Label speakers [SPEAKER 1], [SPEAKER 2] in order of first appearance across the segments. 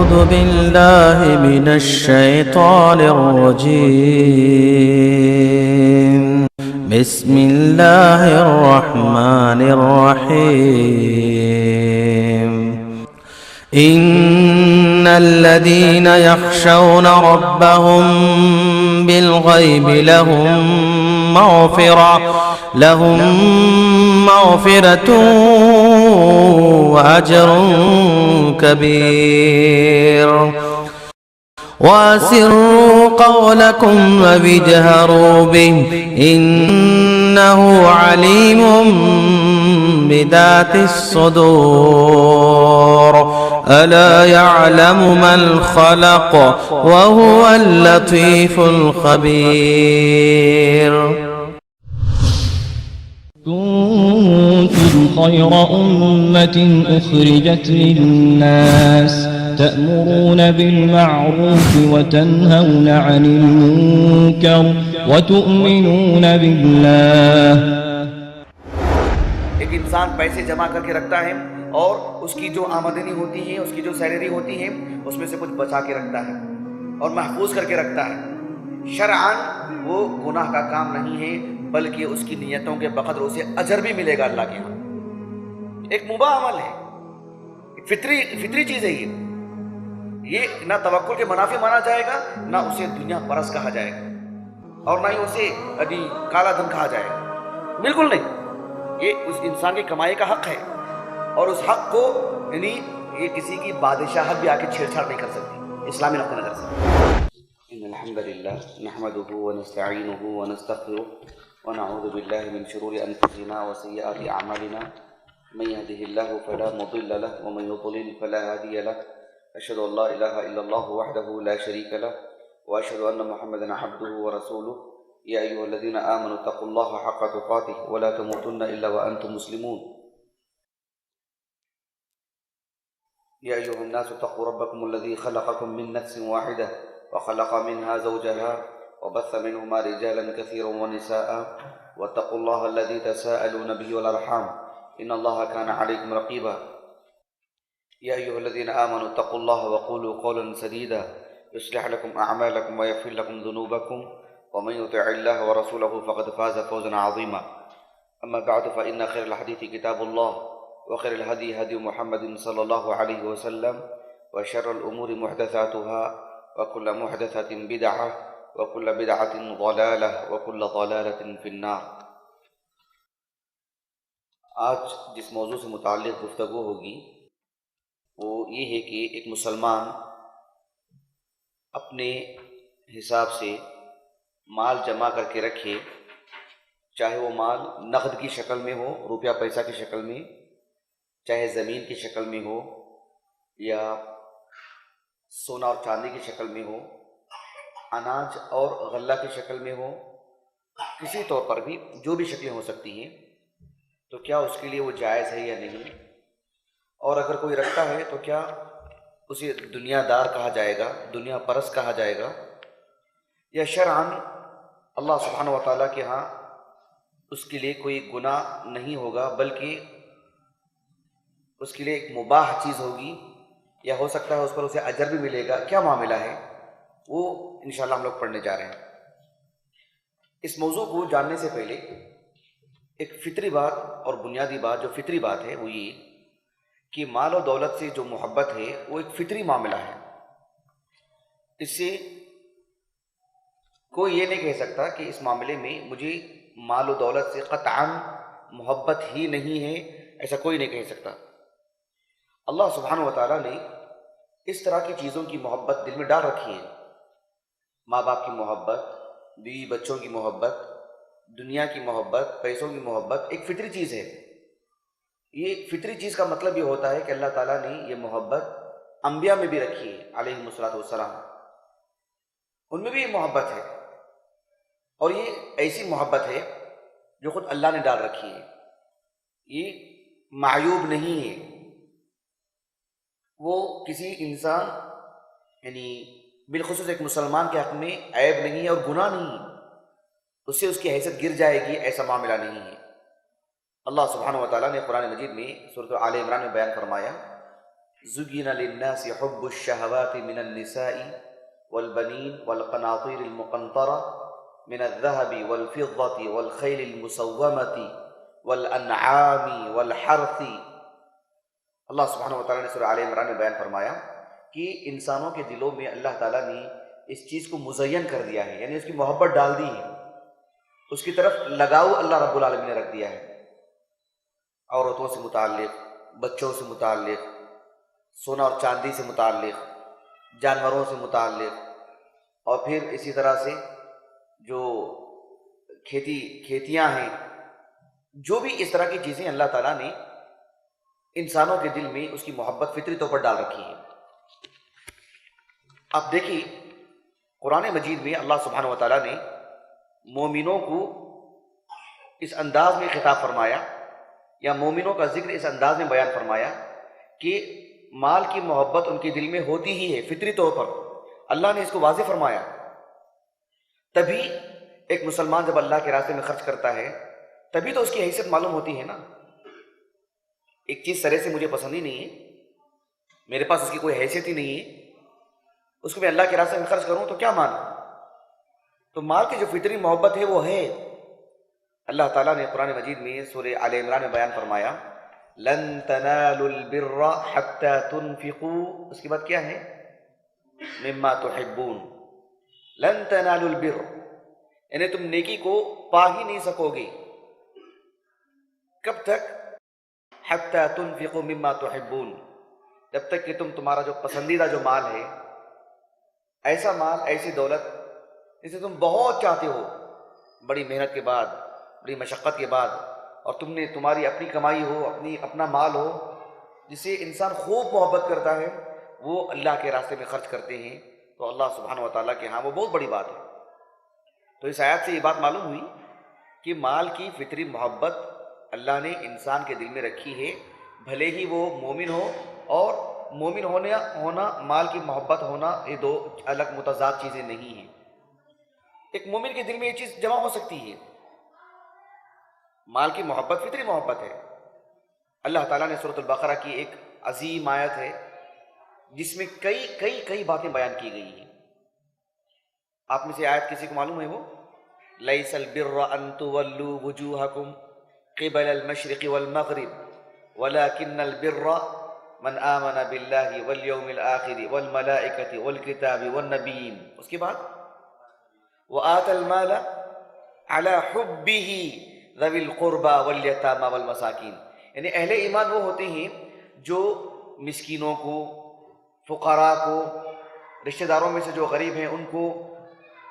[SPEAKER 1] أعوذ بالله من الشيطان الرجيم. بسم الله الرحمن الرحيم. إن الذين يخشون ربهم بالغيب لهم مغفرة وأجر كبير. وأسروا قولكم واجهروا به إنه عليم بذات الصدور. ألا يعلم من خلق وهو اللطيف الخبير.
[SPEAKER 2] كنتم خير أمة أخرجت للناس تأمرون بالمعروف وتنهون عن المنكر وتؤمنون بالله.
[SPEAKER 3] ایک انسان پیسے جمع کر کے رکھتا ہے اور اس کی جو آمدنی ہوتی ہے، اس کی جو سیلری ہوتی ہے، اس میں سے کچھ بچا کے رکھتا ہے اور محفوظ کر کے رکھتا ہے. شرعاً وہ گناہ کا کام نہیں ہے، بلکہ اس کی نیتوں کے بقدر اسے اجر بھی ملے گا اللہ کے ہاں. ایک مباح عمل ہے، ایک فطری چیز ہے. یہ نہ توکل کے منافع مانا جائے گا، نہ اسے دنیا پرست کہا جائے گا، اور نہ ہی اسے کالا دھن کہا جائے گا. بالکل نہیں. یہ اس انسان کی کمائی کا حق ہے، اور اس حق کو یہ کسی کی بادشاہت بھی آ کے چھیڑ چھاڑ نہیں کر سکتی اسلامی نقطہ نظر سے. ان الحمد للہ نحمده ونستعینه ونستغفره ونعوذ بالله من شرور انفسنا وسيئات اعمالنا من يهده الله فلا مضل له ومن يضلل فلا هادي له. اشهد ان لا اله الا الله وحده لا شريك له واشهد ان محمدا عبده ورسوله. يا ايها الذين امنوا اتقوا الله حق تقاته ولا تموتن الا وانتم مسلمون. يا ايها الناس اتقوا ربكم الذي خلقكم من نفس واحده وخلق منها زوجها وبث منهما رجالا كثيرا ونساء واتقوا الله الذي تساءلون به والارحام ان الله كان عليكم رقيبا. يا ايها الذين امنوا اتقوا الله وقولوا قولا سديدا يصلح لكم اعمالكم ويغفر لكم ذنوبكم ومن يطع الله ورسوله فقد فاز فوزا عظيما. اما بعد فان خير الحديث كتاب الله وخير الهدي هدي محمد صلى الله عليه وسلم وشر الامور محدثاتها وكل محدثة بدعة وكل بدعة ضلالة وكل ضلالة في النار. آج جس موضوع سے متعلق گفتگو ہوگی وہ یہ ہے کہ ایک مسلمان اپنے حساب سے مال جمع کر کے رکھے، چاہے وہ مال نقد کی شکل میں ہو، روپیہ پیسہ کی شکل میں، چاہے زمین کی شکل میں ہو، یا سونا اور چاندی کی شکل میں ہو، اناج اور غلہ کی شکل میں ہو، کسی طور پر بھی جو بھی شکلیں ہو سکتی ہیں، تو کیا اس کے لیے وہ جائز ہے یا نہیں؟ اور اگر کوئی رکھتا ہے تو کیا اسے دنیا دار کہا جائے گا، دنیا پرست کہا جائے گا، یا شرعاً اللہ سبحانہ و تعالیٰ کے ہاں اس کے لیے کوئی گناہ نہیں ہوگا، بلکہ اس کے لیے ایک مباح چیز ہوگی، یا ہو سکتا ہے اس پر اسے اجر بھی ملے گا؟ کیا معاملہ ہے وہ انشاءاللہ ہم لوگ پڑھنے جا رہے ہیں. اس موضوع کو جاننے سے پہلے ایک فطری بات اور بنیادی بات، جو فطری بات ہے وہ یہ کہ مال و دولت سے جو محبت ہے وہ ایک فطری معاملہ ہے. اس سے کوئی یہ نہیں کہہ سکتا کہ اس معاملے میں مجھے مال و دولت سے قطعاً محبت ہی نہیں ہے، ایسا کوئی نہیں کہہ سکتا. اللہ سبحانہ و تعالیٰ نے اس طرح کی چیزوں کی محبت دل میں ڈال رکھی ہے. ماں باپ کی محبت، بیوی بچوں کی محبت، دنیا کی محبت، پیسوں کی محبت ایک فطری چیز ہے. یہ فطری چیز کا مطلب یہ ہوتا ہے کہ اللہ تعالیٰ نے یہ محبت انبیاء میں بھی رکھی ہے علیہم الصلاۃ والسلام، ان میں بھی یہ محبت ہے، اور یہ ایسی محبت ہے جو خود اللہ نے ڈال رکھی ہے. یہ معیوب نہیں ہے، وہ کسی انسان یعنی بالخصوص ایک مسلمان کے حق میں عیب نہیں ہے اور گناہ نہیں ہے، اس سے اس کی حیثیت گر جائے گی، ایسا معاملہ نہیں ہے. اللہ سبحانہ و تعالیٰ نے قرآن مجید میں سورۃ آل عمران میں بیان فرمایا زُيِّنَ لِلنَّاسِ حُبُّ الشَّهَوَاتِ مِنَ النِّسَاءِ وَالْبَنِينَ وَالْقَنَاطِيرِ الْمُقَنطَرَةِ مِنَ الذَّهَبِ وَالْفِضَّةِ وَالْخَيْلِ الْمُسَوَّمَةِ وَالْأَنْعَامِ وَالْحَرْثِ۔ اللہ سبحانہ وتعالیٰ نے سورہ آل عمران میں بیان فرمایا کہ انسانوں کے دلوں میں اللہ تعالیٰ نے اس چیز کو مزین کر دیا ہے، یعنی اس کی محبت ڈال دی ہے، اس کی طرف لگاؤ اللہ رب العالمین نے رکھ دیا ہے، عورتوں سے متعلق، بچوں سے متعلق، سونا اور چاندی سے متعلق، جانوروں سے متعلق، اور پھر اسی طرح سے جو کھیتیاں ہیں، جو بھی اس طرح کی چیزیں اللہ تعالیٰ نے انسانوں کے دل میں اس کی محبت فطری طور پر ڈال رکھی ہے۔ اب دیکھیے قرآن مجید میں اللہ سبحانہ و تعالیٰ نے مومنوں کو اس انداز میں خطاب فرمایا، یا مومنوں کا ذکر اس انداز میں بیان فرمایا کہ مال کی محبت ان کے دل میں ہوتی ہی ہے فطری طور پر، اللہ نے اس کو واضح فرمایا۔ تبھی ایک مسلمان جب اللہ کے راستے میں خرچ کرتا ہے تبھی تو اس کی حیثیت معلوم ہوتی ہے نا۔ ایک چیز سرے سے مجھے پسند ہی نہیں ہے، میرے پاس اس کی کوئی حیثیت ہی نہیں ہے، اس کو میں اللہ کے راستے میں خرچ کروں تو کیا مانا؟ تو مال کی جو فطری محبت ہے وہ ہے۔ اللہ تعالیٰ نے قرآن مجید میں سورہ آل عمران میں بیان فرمایا لن تنالوا البر حتى تنفقوا، اس کے بعد کیا ہے؟ مما تحبون۔ لن تنالوا البر، یعنی تم نیکی کو پا ہی نہیں سکو گے، کب تک؟ حتى تنفقوا مما تحبون، جب تک کہ تمہارا جو پسندیدہ جو مال ہے، ایسا مال، ایسی دولت جسے تم بہت چاہتے ہو، بڑی محنت کے بعد، بڑی مشقت کے بعد، اور تمہاری اپنی کمائی ہو، اپنا مال ہو، جسے انسان خوب محبت کرتا ہے، وہ اللہ کے راستے میں خرچ کرتے ہیں، تو اللہ سبحانہ و تعالیٰ کے ہاں وہ بہت بڑی بات ہے۔ تو اس آیت سے یہ بات معلوم ہوئی کہ مال کی فطری محبت اللہ نے انسان کے دل میں رکھی ہے، بھلے ہی وہ مومن ہو، اور مومن ہونا مال کی محبت ہونا یہ دو الگ متضاد چیزیں نہیں ہیں۔ ایک مومن کے دل میں یہ چیز جمع ہو سکتی ہے، مال کی محبت فطری محبت ہے۔ اللہ تعالیٰ نے سورۃ البقرہ کی ایک عظیم آیت ہے جس میں کئی باتیں بیان کی گئی ہیں۔ آپ میں سے آیت کسی کو معلوم ہے؟ وہ لیس البر ان تولوا وجوہکم قبل المشرق والمغرب ولكن البر من آمن باللہ والیوم الآخر والملائکۃ والکتاب والنبیین، اس کے بعد وآتى المال على حبه ذوی القربى والیتامى والمساکین، یعنی اہل ایمان وہ ہوتے ہیں جو مسکینوں کو، فقراء کو، رشتہ داروں میں سے جو غریب ہیں ان کو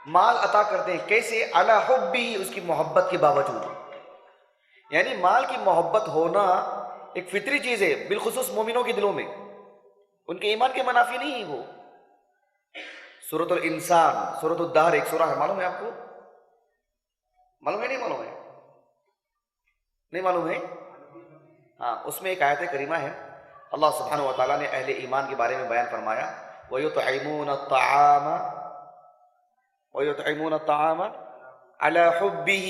[SPEAKER 3] مال عطا کرتے ہیں۔ کیسے؟ علی حبہ، اس کی محبت کے باوجود، یعنی مال کی محبت ہونا ایک فطری چیز ہے، بالخصوص مومنوں کے دلوں میں، ان کے ایمان کے منافی نہیں ہے وہ۔ سورۃ الانسان، سورۃ الدہر ایک سورہ ہے، معلوم ہے آپ کو؟ معلوم ہے نہیں معلوم ہے؟ نہیں معلوم ہے؟ ہاں، اس میں ایک آیت کریمہ ہے، اللہ سبحانہ و تعالیٰ نے اہل ایمان کے بارے میں بیان فرمایا وَيُطْعِمُونَ الطَّعَامَ عَلَى حُبِّهِ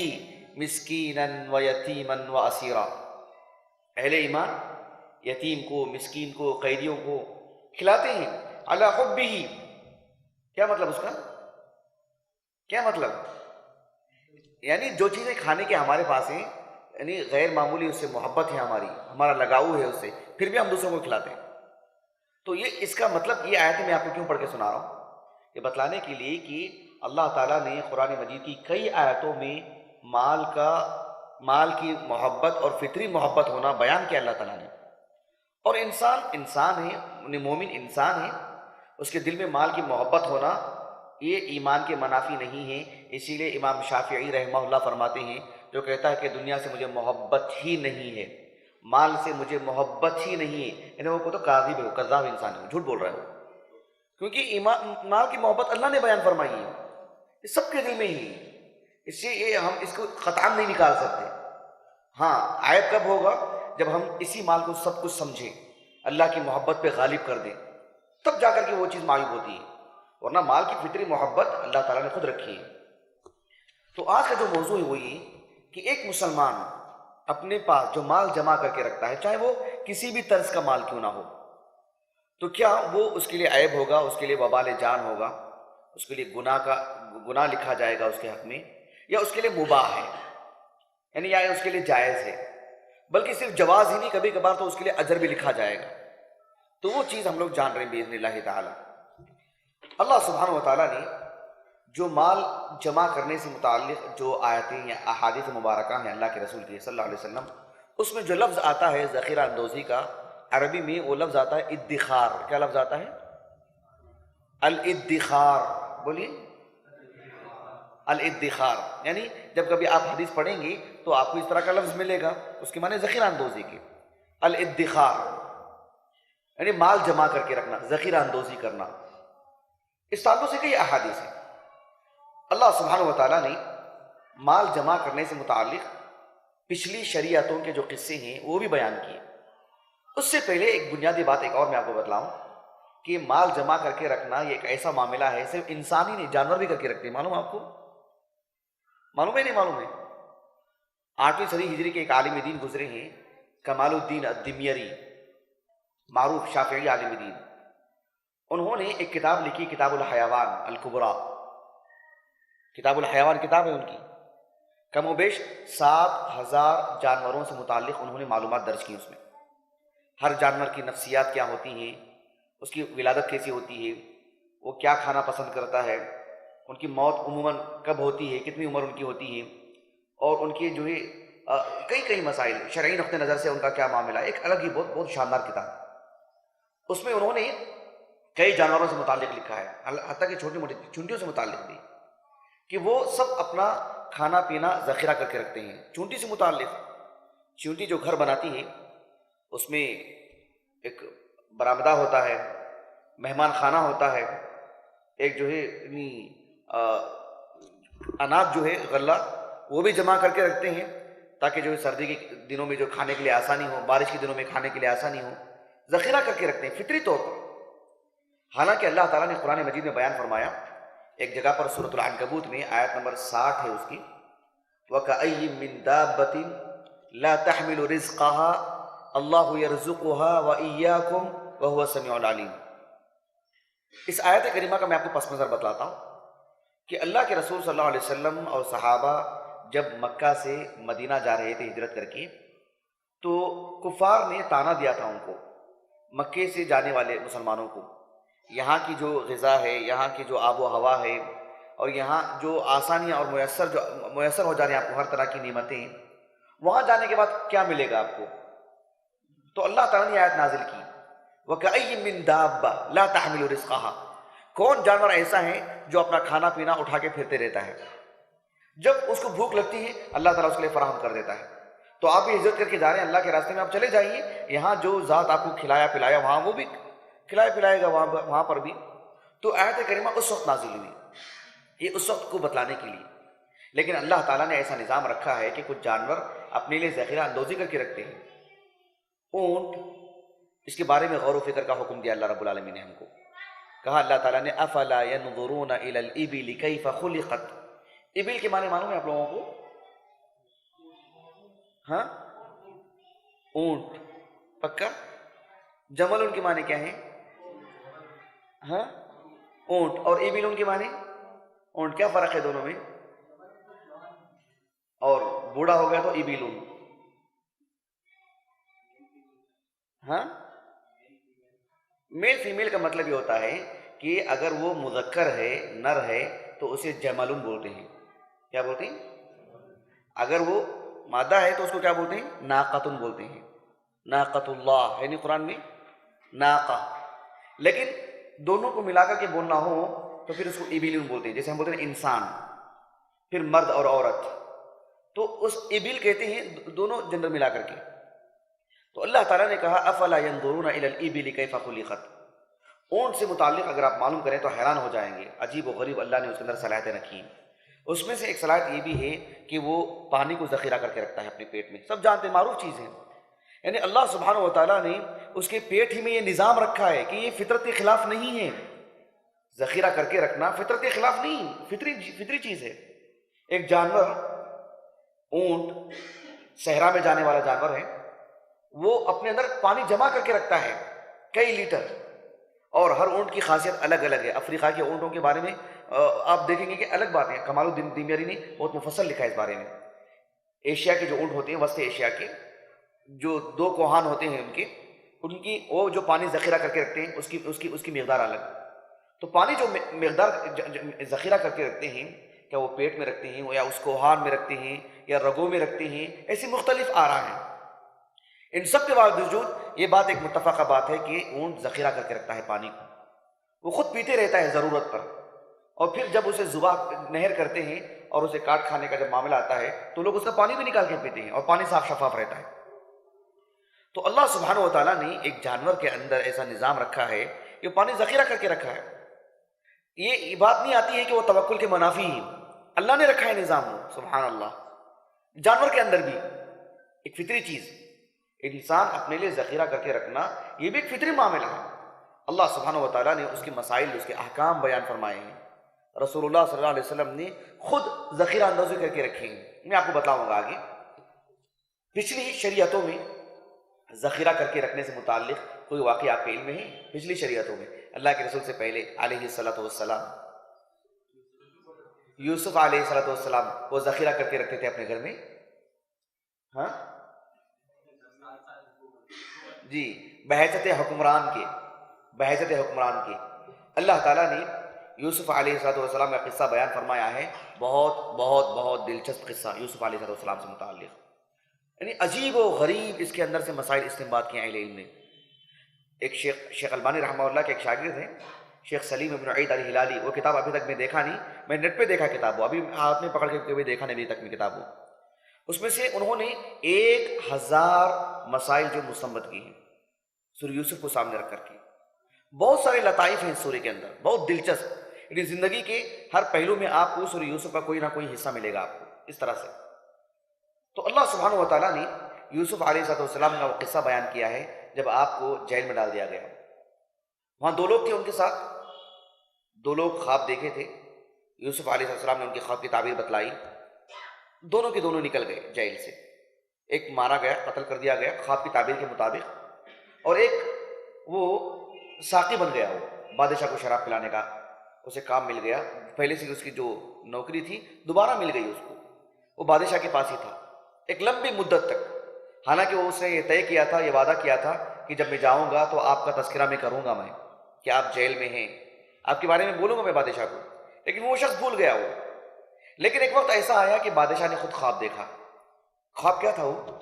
[SPEAKER 3] مِسْكِينًا وَيَتِيمًا وَأَسِيرًا، اہل ایمان یتیم کو، مسکین کو، قیدیوں کو کھلاتے ہیں، علی حبہ، کیا مطلب اس کا؟ کیا مطلب؟ یعنی جو چیزیں کھانے کے ہمارے پاس ہیں، یعنی غیر معمولی اس سے محبت ہے ہماری، ہمارا لگاؤ ہے اس سے، پھر بھی ہم دوسروں کو کھلاتے ہیں۔ تو یہ اس کا مطلب، یہ آیت میں آپ کو کیوں پڑھ کے سنا رہا ہوں؟ یہ بتلانے کے لیے کہ اللہ تعالیٰ نے قرآن مجید کی کئی آیتوں میں مال کی محبت اور فطری محبت ہونا بیان کیا اللہ تعالیٰ نے۔ اور انسان ہے، مومن انسان ہے، اس کے دل میں مال کی محبت ہونا یہ ایمان کے منافی نہیں ہے۔ اسی لیے امام شافعی رحمہ اللہ فرماتے ہیں، جو کہتا ہے کہ دنیا سے مجھے محبت ہی نہیں ہے، مال سے مجھے محبت ہی نہیں ہے، یعنی وہ تو کاذب ہے، کذاب انسان ہے، جھوٹ بول رہا ہے وہ، کیونکہ مال کی محبت اللہ نے بیان فرمائی ہے، یہ سب کے دل میں ہی ہے، اس سے یہ ہم اس کو قطعاً نہیں نکال سکتے۔ ہاں، آیت کب ہوگا؟ جب ہم اسی مال کو سب کچھ سمجھیں، اللہ کی محبت پہ غالب کر دیں، تب جا کر کے وہ چیز معیوب ہوتی ہے، ورنہ مال کی فطری محبت اللہ تعالیٰ نے خود رکھی ہے۔ تو آج کا جو موضوع ہے وہ یہ کہ ایک مسلمان اپنے پاس جو مال جمع کر کے رکھتا ہے، چاہے وہ کسی بھی طرز کا مال کیوں نہ ہو، تو کیا وہ اس کے لیے عیب ہوگا، اس کے لیے وبال جان ہوگا، اس کے لیے گناہ لکھا جائے گا اس کے حق میں، یا اس کے لیے مباح ہے، یعنی یا اس کے لیے جائز ہے، بلکہ صرف جواز ہی نہیں، کبھی کبھار تو اس کے لیے اجر بھی لکھا جائے گا. تو وہ چیز ہم لوگ جان رہے ہیں باذن اللہ تعالی. اللہ سبحانہ و تعالیٰ نے جو مال جمع کرنے سے متعلق جو آیتیں یا احادیث مبارکہ ہیں اللہ کے رسول کی صلی اللہ علیہ وسلم، اس میں جو لفظ آتا ہے ذخیرہ اندوزی کا، عربی میں وہ لفظ آتا ہے ادخار. کیا لفظ آتا ہے؟ الادخار. بولیے. الادخار، یعنی جب کبھی آپ حدیث پڑھیں گی تو آپ کو اس طرح کا لفظ ملے گا، اس کے معنی ذخیرہ اندوزی کی. الادخار یعنی مال جمع کر کے رکھنا، ذخیرہ اندوزی کرنا. اس تعلق سے کئی احادیث ہیں. اللہ سبحانہ و تعالیٰ نے مال جمع کرنے سے متعلق پچھلی شریعتوں کے جو قصے ہیں وہ بھی بیان کیے. اس سے پہلے ایک بنیادی بات ایک اور میں آپ کو بتلاؤں کہ مال جمع کر کے رکھنا یہ ایک ایسا معاملہ ہے، صرف انسان ہی نہیں، جانور بھی کر کے رکھتے ہیں. معلوم آپ کو؟ معلوم ہے نہیں معلوم ہے؟ 8ویں صدی ہجری کے ایک عالم دین گزرے ہیں، کمال الدین الدميري، معروف شافعی عالم دین. انہوں نے ایک کتاب لکھی، کتاب الحیوان الکبریٰ. کتاب الحیوان کتاب ہے ان کی، کم و بیش 7000 جانوروں سے متعلق انہوں نے معلومات درج کی. اس میں ہر جانور کی نفسیات کیا ہوتی ہیں، اس کی ولادت کیسی ہوتی ہے، وہ کیا کھانا پسند کرتا ہے، ان کی موت عموماً کب ہوتی ہے، کتنی عمر ان کی ہوتی ہے، اور ان کے جو ہے کئی مسائل شرعی نقطہ نظر سے ان کا کیا معاملہ ہے. ایک الگ ہی بہت شاندار کتاب. اس میں انہوں نے کئی جانوروں سے متعلق لکھا ہے، حتیٰ کہ چھوٹی موٹی چونٹیوں سے متعلق بھی، کہ وہ سب اپنا کھانا پینا ذخیرہ کر کے رکھتے ہیں. چونٹی سے متعلق، چونٹی جو گھر بناتی ہے اس میں ایک برآمدہ ہوتا ہے، مہمان خانہ ہوتا ہے، ایک جو ہے اناج جو ہے غلہ وہ بھی جمع کر کے رکھتے ہیں تاکہ جو ہے سردی کے دنوں میں جو کھانے کے لیے آسانی ہو، بارش کے دنوں میں کھانے کے لیے آسانی ہو، ذخیرہ کر کے رکھتے ہیں فطری طور پر. حالانکہ اللہ تعالیٰ نے قرآن مجید میں بیان فرمایا ایک جگہ پر، سورۃ العنکبوت میں آیت نمبر 60 ہے اس کی، وَكَأَيٍّ مِّن دَابَّةٍ لَا تَحْمِلُ رِزْقَهَا اللَّهُ يَرْزُقُهَا وَإِيَّاكُمْ وَهُوَ السَّمِيعُ الْعَلِيمُ. اس آیت کریمہ کا میں آپ کو پس منظر بتلاتا ہوں کہ اللہ کے رسول صلی اللہ علیہ وسلم اور صحابہ جب مکہ سے مدینہ جا رہے تھے ہجرت کر کے، تو کفار نے تانا دیا تھا ان کو، مکے سے جانے والے مسلمانوں کو، یہاں کی جو غذا ہے، یہاں کی جو آب و ہوا ہے، اور یہاں جو آسانیاں اور میسر ہو جا رہے ہیں آپ کو ہر طرح کی نعمتیں، وہاں جانے کے بعد کیا ملے گا آپ کو؟ تو اللہ تعالیٰ نے آیت نازل کی، وَكَأَيٍّ مِّن دَابَّةٍ لَا تَحْمِلُ رِزْقَهَا. کون جانور ایسا ہے جو اپنا کھانا پینا اٹھا کے پھرتے رہتا ہے؟ جب اس کو بھوک لگتی ہے اللہ تعالیٰ اس کے لیے فراہم کر دیتا ہے. تو آپ بھی ہجرت کر کے جا رہے ہیں اللہ کے راستے میں، آپ چلے جائیے، یہاں جو ذات آپ کو کھلایا پلایا وہاں وہ بھی کھلایا پلائے گا وہاں پر بھی. تو آیت کریمہ اس وقت نازل ہوئی، یہ اس وقت کو بتلانے کے لیے. لیکن اللہ تعالیٰ نے ایسا نظام رکھا ہے کہ کچھ جانور اپنے لیے ذخیرہ اندوزی کر کے رکھتے ہیں. اونٹ، اس کے بارے میں غور و فکر کا حکم دیا اللہ رب العالمین نے ہم کو. کہا اللہ تعالیٰ نے افلا ينظرون الى الابل كيف خلقت. ابل کے معنی معلوم ہے آپ لوگوں کو؟ ہاں، اونٹ. پکا؟ جمل ان کے معنی کیا ہیں؟ ہاں، اونٹ. اور ابل ان کے معنی اونٹ. کیا فرق ہے دونوں میں؟ اور بوڑھا ہو گیا تو ابل. ہاں، میل فیمیل کا مطلب یہ ہوتا ہے کہ اگر وہ مذکر ہے، نر ہے، تو اسے جملن بولتے ہیں. کیا بولتے ہیں؟ اگر وہ مادہ ہے تو اس کو کیا بولتے ہیں؟ ناقتن بولتے ہیں. ناقت اللہ یعنی قرآن میں ناقہ. لیکن دونوں کو ملا کر کے بولنا ہو تو پھر اس کو ابل بولتے ہیں. جیسے ہم بولتے ہیں انسان، پھر مرد اور عورت، تو اس ابل کہتے ہیں دونوں جنڈر ملا کر کے. تو اللہ تعالیٰ نے کہا افلا ينظرون الى الابل كيف خلقت. اونٹ سے متعلق اگر آپ معلوم کریں تو حیران ہو جائیں گے. عجیب و غریب اللہ نے اس کے اندر صلاحیتیں رکھی ہیں. اس میں سے ایک صلاحیت یہ بھی ہے کہ وہ پانی کو ذخیرہ کر کے رکھتا ہے اپنے پیٹ میں. سب جانتے ہیں، معروف چیز ہے. یعنی اللہ سبحانہ و تعالیٰ نے اس کے پیٹ ہی میں یہ نظام رکھا ہے کہ یہ فطرت کے خلاف نہیں ہے. ذخیرہ کر کے رکھنا فطرت کے خلاف نہیں، فطری چیز ہے. ایک جانور، اونٹ صحرا میں جانے والا جانور ہے، وہ اپنے اندر پانی جمع کر کے رکھتا ہے کئی لیٹر. اور ہر اونٹ کی خاصیت الگ الگ ہے. افریقہ کے اونٹوں کے بارے میں آپ دیکھیں گے کہ الگ بات ہے. کمال الدین دیمیری نے بہت مفصل لکھا ہے اس بارے میں. ایشیا کے جو اونٹ ہوتے ہیں، وسط ایشیا کے، جو دو کوہان ہوتے ہیں ان کی وہ جو پانی ذخیرہ کر کے رکھتے ہیں اس کی مقدار الگ. تو پانی جو مقدار ذخیرہ کر کے رکھتے ہیں، کیا وہ پیٹ میں رکھتے ہیں یا اس کوہان میں رکھتے ہیں یا رگوں میں رکھتے ہیں، ایسی مختلف آراء ہیں. ان سب کے باوجود یہ بات ایک متفقہ بات ہے کہ اونٹ ذخیرہ کر کے رکھتا ہے پانی کو. وہ خود پیتے رہتا ہے ضرورت پر، اور پھر جب اسے ذبح نہر کرتے ہیں اور اسے کاٹ کھانے کا جب معاملہ آتا ہے تو لوگ اس کا پانی بھی نکال کے پیتے ہیں، اور پانی صاف شفاف رہتا ہے. تو اللہ سبحانہ و تعالیٰ نے ایک جانور کے اندر ایسا نظام رکھا ہے کہ پانی ذخیرہ کر کے رکھا ہے. یہ بات نہیں آتی ہے کہ وہ توکل کے منافی ہیں. اللہ نے رکھا ہے نظام، سبحان اللہ. جانور کے اندر بھی ایک فطری چیز، انسان اپنے لیے ذخیرہ کر کے رکھنا، یہ بھی ایک فطری معاملہ ہے. اللہ سبحانہ و تعالیٰ نے اس کے مسائل، اس کے احکام بیان فرمائے ہیں. رسول اللہ صلی اللہ علیہ وسلم نے خود ذخیرہ اندوزی کر کے رکھی ہیں. میں آپ کو بتاؤں گا آگے. پچھلی شریعتوں میں ذخیرہ کر کے رکھنے سے متعلق کوئی واقعہ آپ کے علم میں ہے؟ پچھلی شریعتوں میں اللہ کے رسول سے پہلے علیہ الصلوۃ والسلام، یوسف علیہ الصلوۃ والسلام وہ ذخیرہ کر کے رکھتے تھے اپنے گھر میں. ہاں جی، بحیثیت حکمران کے اللہ تعالیٰ نے یوسف علیہ السلام کا قصہ بیان فرمایا ہے. بہت بہت بہت دلچسپ قصہ یوسف علیہ السلام سے متعلق، یعنی عجیب و غریب اس کے اندر سے مسائل استنباط کیے اہل علم نے. ایک شیخ البانی رحمہ اللہ کے ایک شاگرد ہیں، شیخ سلیم ابن عید الہلالی. وہ کتاب ابھی تک میں دیکھا نہیں، میں نیٹ پہ دیکھا کتاب، وہ ابھی ہاتھ میں پکڑ کے کبھی دیکھا نہیں ابھی تک میں کتاب. اس میں سے انہوں نے 1000 مسائل جو مستنبط کی ہیں سورہ یوسف کو سامنے رکھ کر کے. بہت سارے لطائف ہیں اس سورہ کے اندر، بہت دلچسپ. یعنی زندگی کے ہر پہلو میں آپ کو سورہ یوسف کا کوئی نہ کوئی حصہ ملے گا آپ کو اس طرح سے. تو اللہ سبحانہ و تعالیٰ نے یوسف علیہ السلام کا وہ قصہ بیان کیا ہے جب آپ کو جیل میں ڈال دیا گیا. وہاں 2 لوگ تھے ان کے ساتھ، 2 لوگ خواب دیکھے تھے. یوسف علیہ السلام نے ان کے خواب کی تعبیر بتلائی. دونوں کے دونوں نکل گئے جیل سے. ایک مارا گیا، قتل کر دیا گیا خواب کی تعبیر کے مطابق، اور ایک وہ ساقی بن گیا. وہ بادشاہ کو شراب پلانے کا اسے کام مل گیا. پہلے سے اس کی جو نوکری تھی دوبارہ مل گئی اس کو. وہ بادشاہ کے پاس ہی تھا ایک لمبی مدت تک. حالانکہ وہ اس نے یہ طے کیا تھا، یہ وعدہ کیا تھا کہ جب میں جاؤں گا تو آپ کا تذکرہ میں کروں گا، میں کہ آپ جیل میں ہیں، آپ کے بارے میں بولوں گا میں بادشاہ کو. لیکن وہ شخص بھول گیا وہ. لیکن ایک وقت ایسا آیا کہ بادشاہ نے خود خواب دیکھا. خواب کیا تھا وہ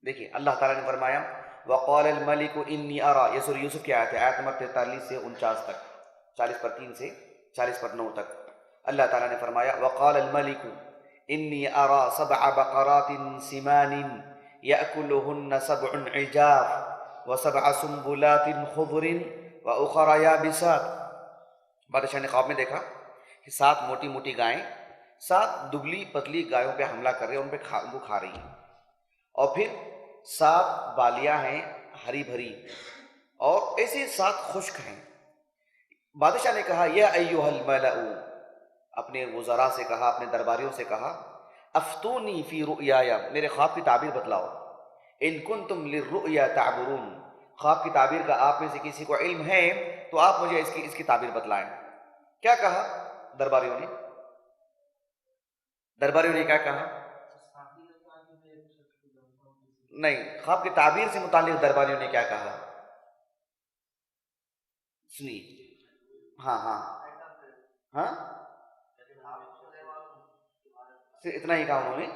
[SPEAKER 3] دیکھیے. اللہ تعالیٰ نے فرمایا وقال الملک انی ارى، یہ سورہ یوسف کی آیت ہے، آیت نمبر 43 سے 49 تک، 40 پر 3 سے 40 پر 9 تک. اللہ تعالیٰ نے فرمایا وقال الملک انی ارى 7 بقرات سمان یأکلہن 7 عجاف و7 سنبلات خضر واخر یابسات. بادشاہ نے خواب میں دیکھا کہ 7 موٹی موٹی گائیں 7 دبلی پتلی گایوں پہ حملہ کر رہے ہیں، ان پہ وہ کھا رہی ہیں، اور پھر 7 بالیاں ہیں ہری بھری، اور ایسے 7 خشک ہیں. بادشاہ نے کہا یا ایھا الملأ، اپنے وزراء سے کہا، اپنے درباریوں سے کہا افتونی فی رؤیایا، میرے خواب کی تعبیر بتلاؤ. ان کنتم للرؤیا تعبرون، خواب کی تعبیر کا آپ میں سے کسی کو علم ہے تو آپ مجھے اس کی تعبیر بتلائیں. کیا کہا درباریوں نے کیا کہا؟ نہیں، خواب کی تعبیر سے متعلق درباریوں نے کیا کہا سنیے. ہاں صرف اتنا ہی کہا انہوں نے.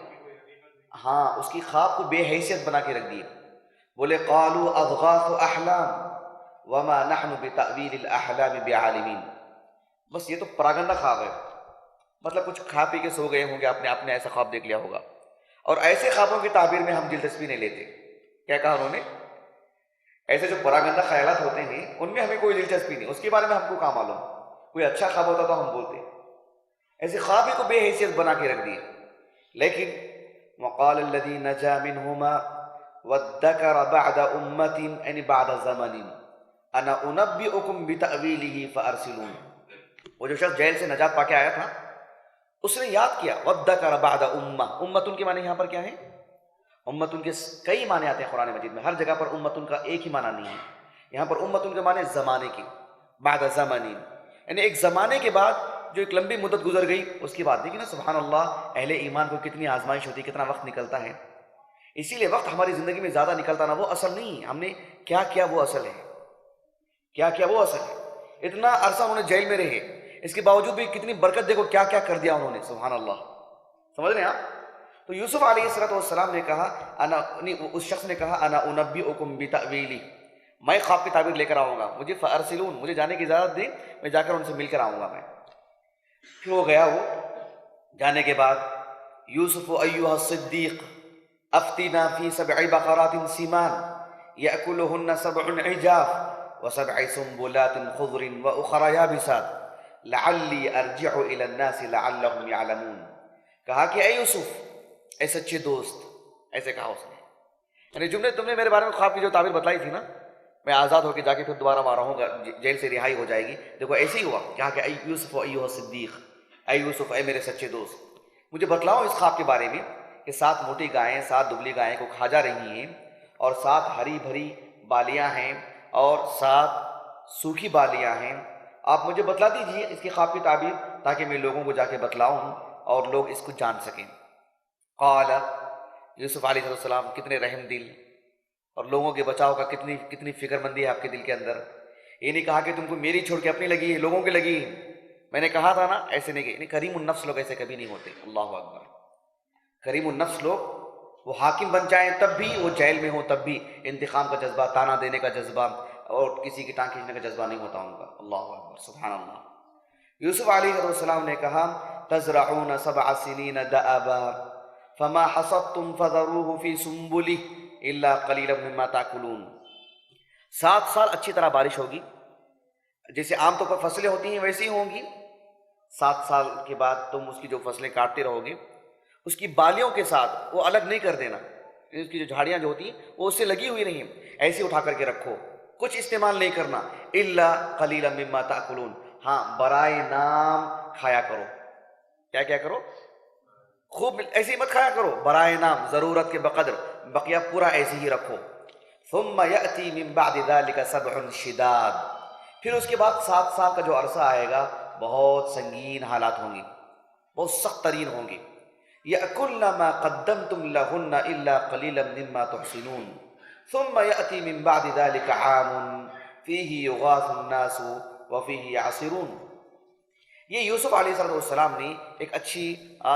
[SPEAKER 3] ہاں، اس کی خواب کو بے حیثیت بنا کے رکھ دیا. بولے قالوا اضغاث احلام وما نحن بتأویل الاحلام بعالمین. بس یہ تو پراگندہ خواب ہے، مطلب کچھ کھا پی کے سو گئے ہوں گے، آپ نے ایسا خواب دیکھ لیا ہوگا، اور ایسے خوابوں کی تعبیر میں ہم دلچسپی نہیں لیتے. کیا کہا انہوں نے؟ ایسے جو پراگندہ خیالات ہوتے ہیں ان میں ہمیں کوئی دلچسپی نہیں، اس کے بارے میں ہم کو کہاں معلوم. کوئی اچھا خواب ہوتا تو ہم بولتے. ایسے خواب ہی کو بے حیثیت بنا کے رکھ دیے. لیکن وقال الذی نجا منہما وادکر بعد امت یعنی بعد زمن انا انبئکم بتأویلہ فارسلون. وہ جو شخص جیل سے نجات پا کے آیا تھا اس نے یاد کیا وادکر بعد امہ. امتن کے معنی یہاں پر کیا ہے؟ امتن کے کئی معنی آتے ہیں قرآن مجید میں، ہر جگہ پر امتن کا ایک ہی معنی نہیں ہے. یہاں پر امتن کے معنی زمانے کی، بعد زمانی، یعنی ایک زمانے کے بعد جو ایک لمبی مدت گزر گئی اس کی بات. دیکھیں نا سبحان اللہ، اہل ایمان کو کتنی آزمائش ہوتی ہے، کتنا وقت نکلتا ہے. اسی لیے وقت ہماری زندگی میں زیادہ نکلتا نا وہ اصل نہیں، ہم نے کیا کیا وہ اصل ہے، کیا کیا وہ اصل ہے. اتنا عرصہ انہوں نے جیل میں رہے، اس کے باوجود بھی کتنی برکت، دیکھو کیا کیا کر دیا انہوں نے. سبحان اللہ، سمجھ رہے ہیں آپ. تو یوسف علیہ السلام نے کہا اس شخص نے کہا انا انبئکم بتأویلی، میں خواب کی تعبیر لے کر آؤں گا، مجھے فارسلون، مجھے جانے کی اجازت دیں، میں جا کر ان سے مل کر آؤں گا میں. پھر وہ گیا. وہ جانے کے بعد یوسف ایھا الصدیق افتنا فی 7 بقرات سمان یأکلہن 7 عجاف و7 سنبلات خضر واخر یابسات لعلی ارجع الی الناس لعلهم یعلمون. کہا کہ اے یوسف، اے سچے دوست، ایسے کہا اس نے، یعنی جملے تم نے میرے بارے میں خواب کی جو تعبیر بتلائی تھی نا، میں آزاد ہو کے جا کے پھر دوبارہ وہاں رہوں گا، جیل سے رہائی ہو جائے گی، دیکھو ایسے ہی ہوا. کہا کہ اے یوسف ایھا الصدیق، اے یوسف، اے میرے سچے دوست، مجھے بتلاؤ اس خواب کے بارے میں کہ 7 موٹی گائیں 7 دبلی گائیں کو کھا جا رہی ہیں، اور 7 ہری بھری بالیاں ہیں اور 7 سوکھی بالیاں ہیں. آپ مجھے بتلا دیجیے اس کی خواب کی تعبیر تاکہ میں لوگوں کو جا کے بتلاؤں اور لوگ اس کو جان سکیں. قال، یوسف علیہ السلام کتنے رحم دل اور لوگوں کے بچاؤ کا کتنی فکر مندی ہے آپ کے دل کے اندر. یہ نہیں کہا کہ تم کو میری چھوڑ کے اپنی لگی ہے، لوگوں کی لگی ہے. میں نے کہا تھا نا ایسے نہیں کہ کریم النفس لوگ ایسے کبھی نہیں ہوتے. اللہ اکبر. کریم النفس لوگ وہ حاکم بن جائیں تب بھی، وہ جیل میں ہوں تب بھی انتقام کا جذبہ، تانا دینے کا جذبہ اور کسی کی ٹانگ کھینچنے کا جذبہ نہیں ہوتا ان کا. اللہ اکبر، سبحان اللہ. یوسف علیہ السلام نے کہا تزرعون 7 سنین دأبا فما حصدتم فذروه في سنبله الا قليلا مما تاكلون. 7 سال اچھی طرح بارش ہوگی، جیسے عام طور پر فصلیں ہوتی ہیں ویسی ہوں گی. 7 سال کے بعد تم اس کی جو فصلیں کاٹتے رہو گے، اس کی بالیوں کے ساتھ وہ الگ نہیں کر دینا، اس کی جو جھاڑیاں جو ہوتی ہیں وہ اس سے لگی ہوئی نہیں، ایسی اٹھا کر کے رکھو، کچھ استعمال نہیں کرنا. الا قلیلا مما تاکلون، ہاں برائے نام کھایا کرو. کیا کیا کرو؟ خوب ایسی مت کھایا کرو، برائے نام، ضرورت کے بقدر، بقیہ پورا ایسے ہی رکھو. ثم یأتی من بعد ذلك 7 شداد، پھر اس کے بعد 7 سال کا جو عرصہ آئے گا بہت سنگین حالات ہوں گی، بہت سخت ترین ہوں گی. یأکلن ما قدمتم لهن الا قلیلا مما تحسنون ثم یأتی من بعد ذلك عام فیہ یغاث الناس وفیہ یعصرون. یہ یوسف علیہ السلام نے ایک اچھی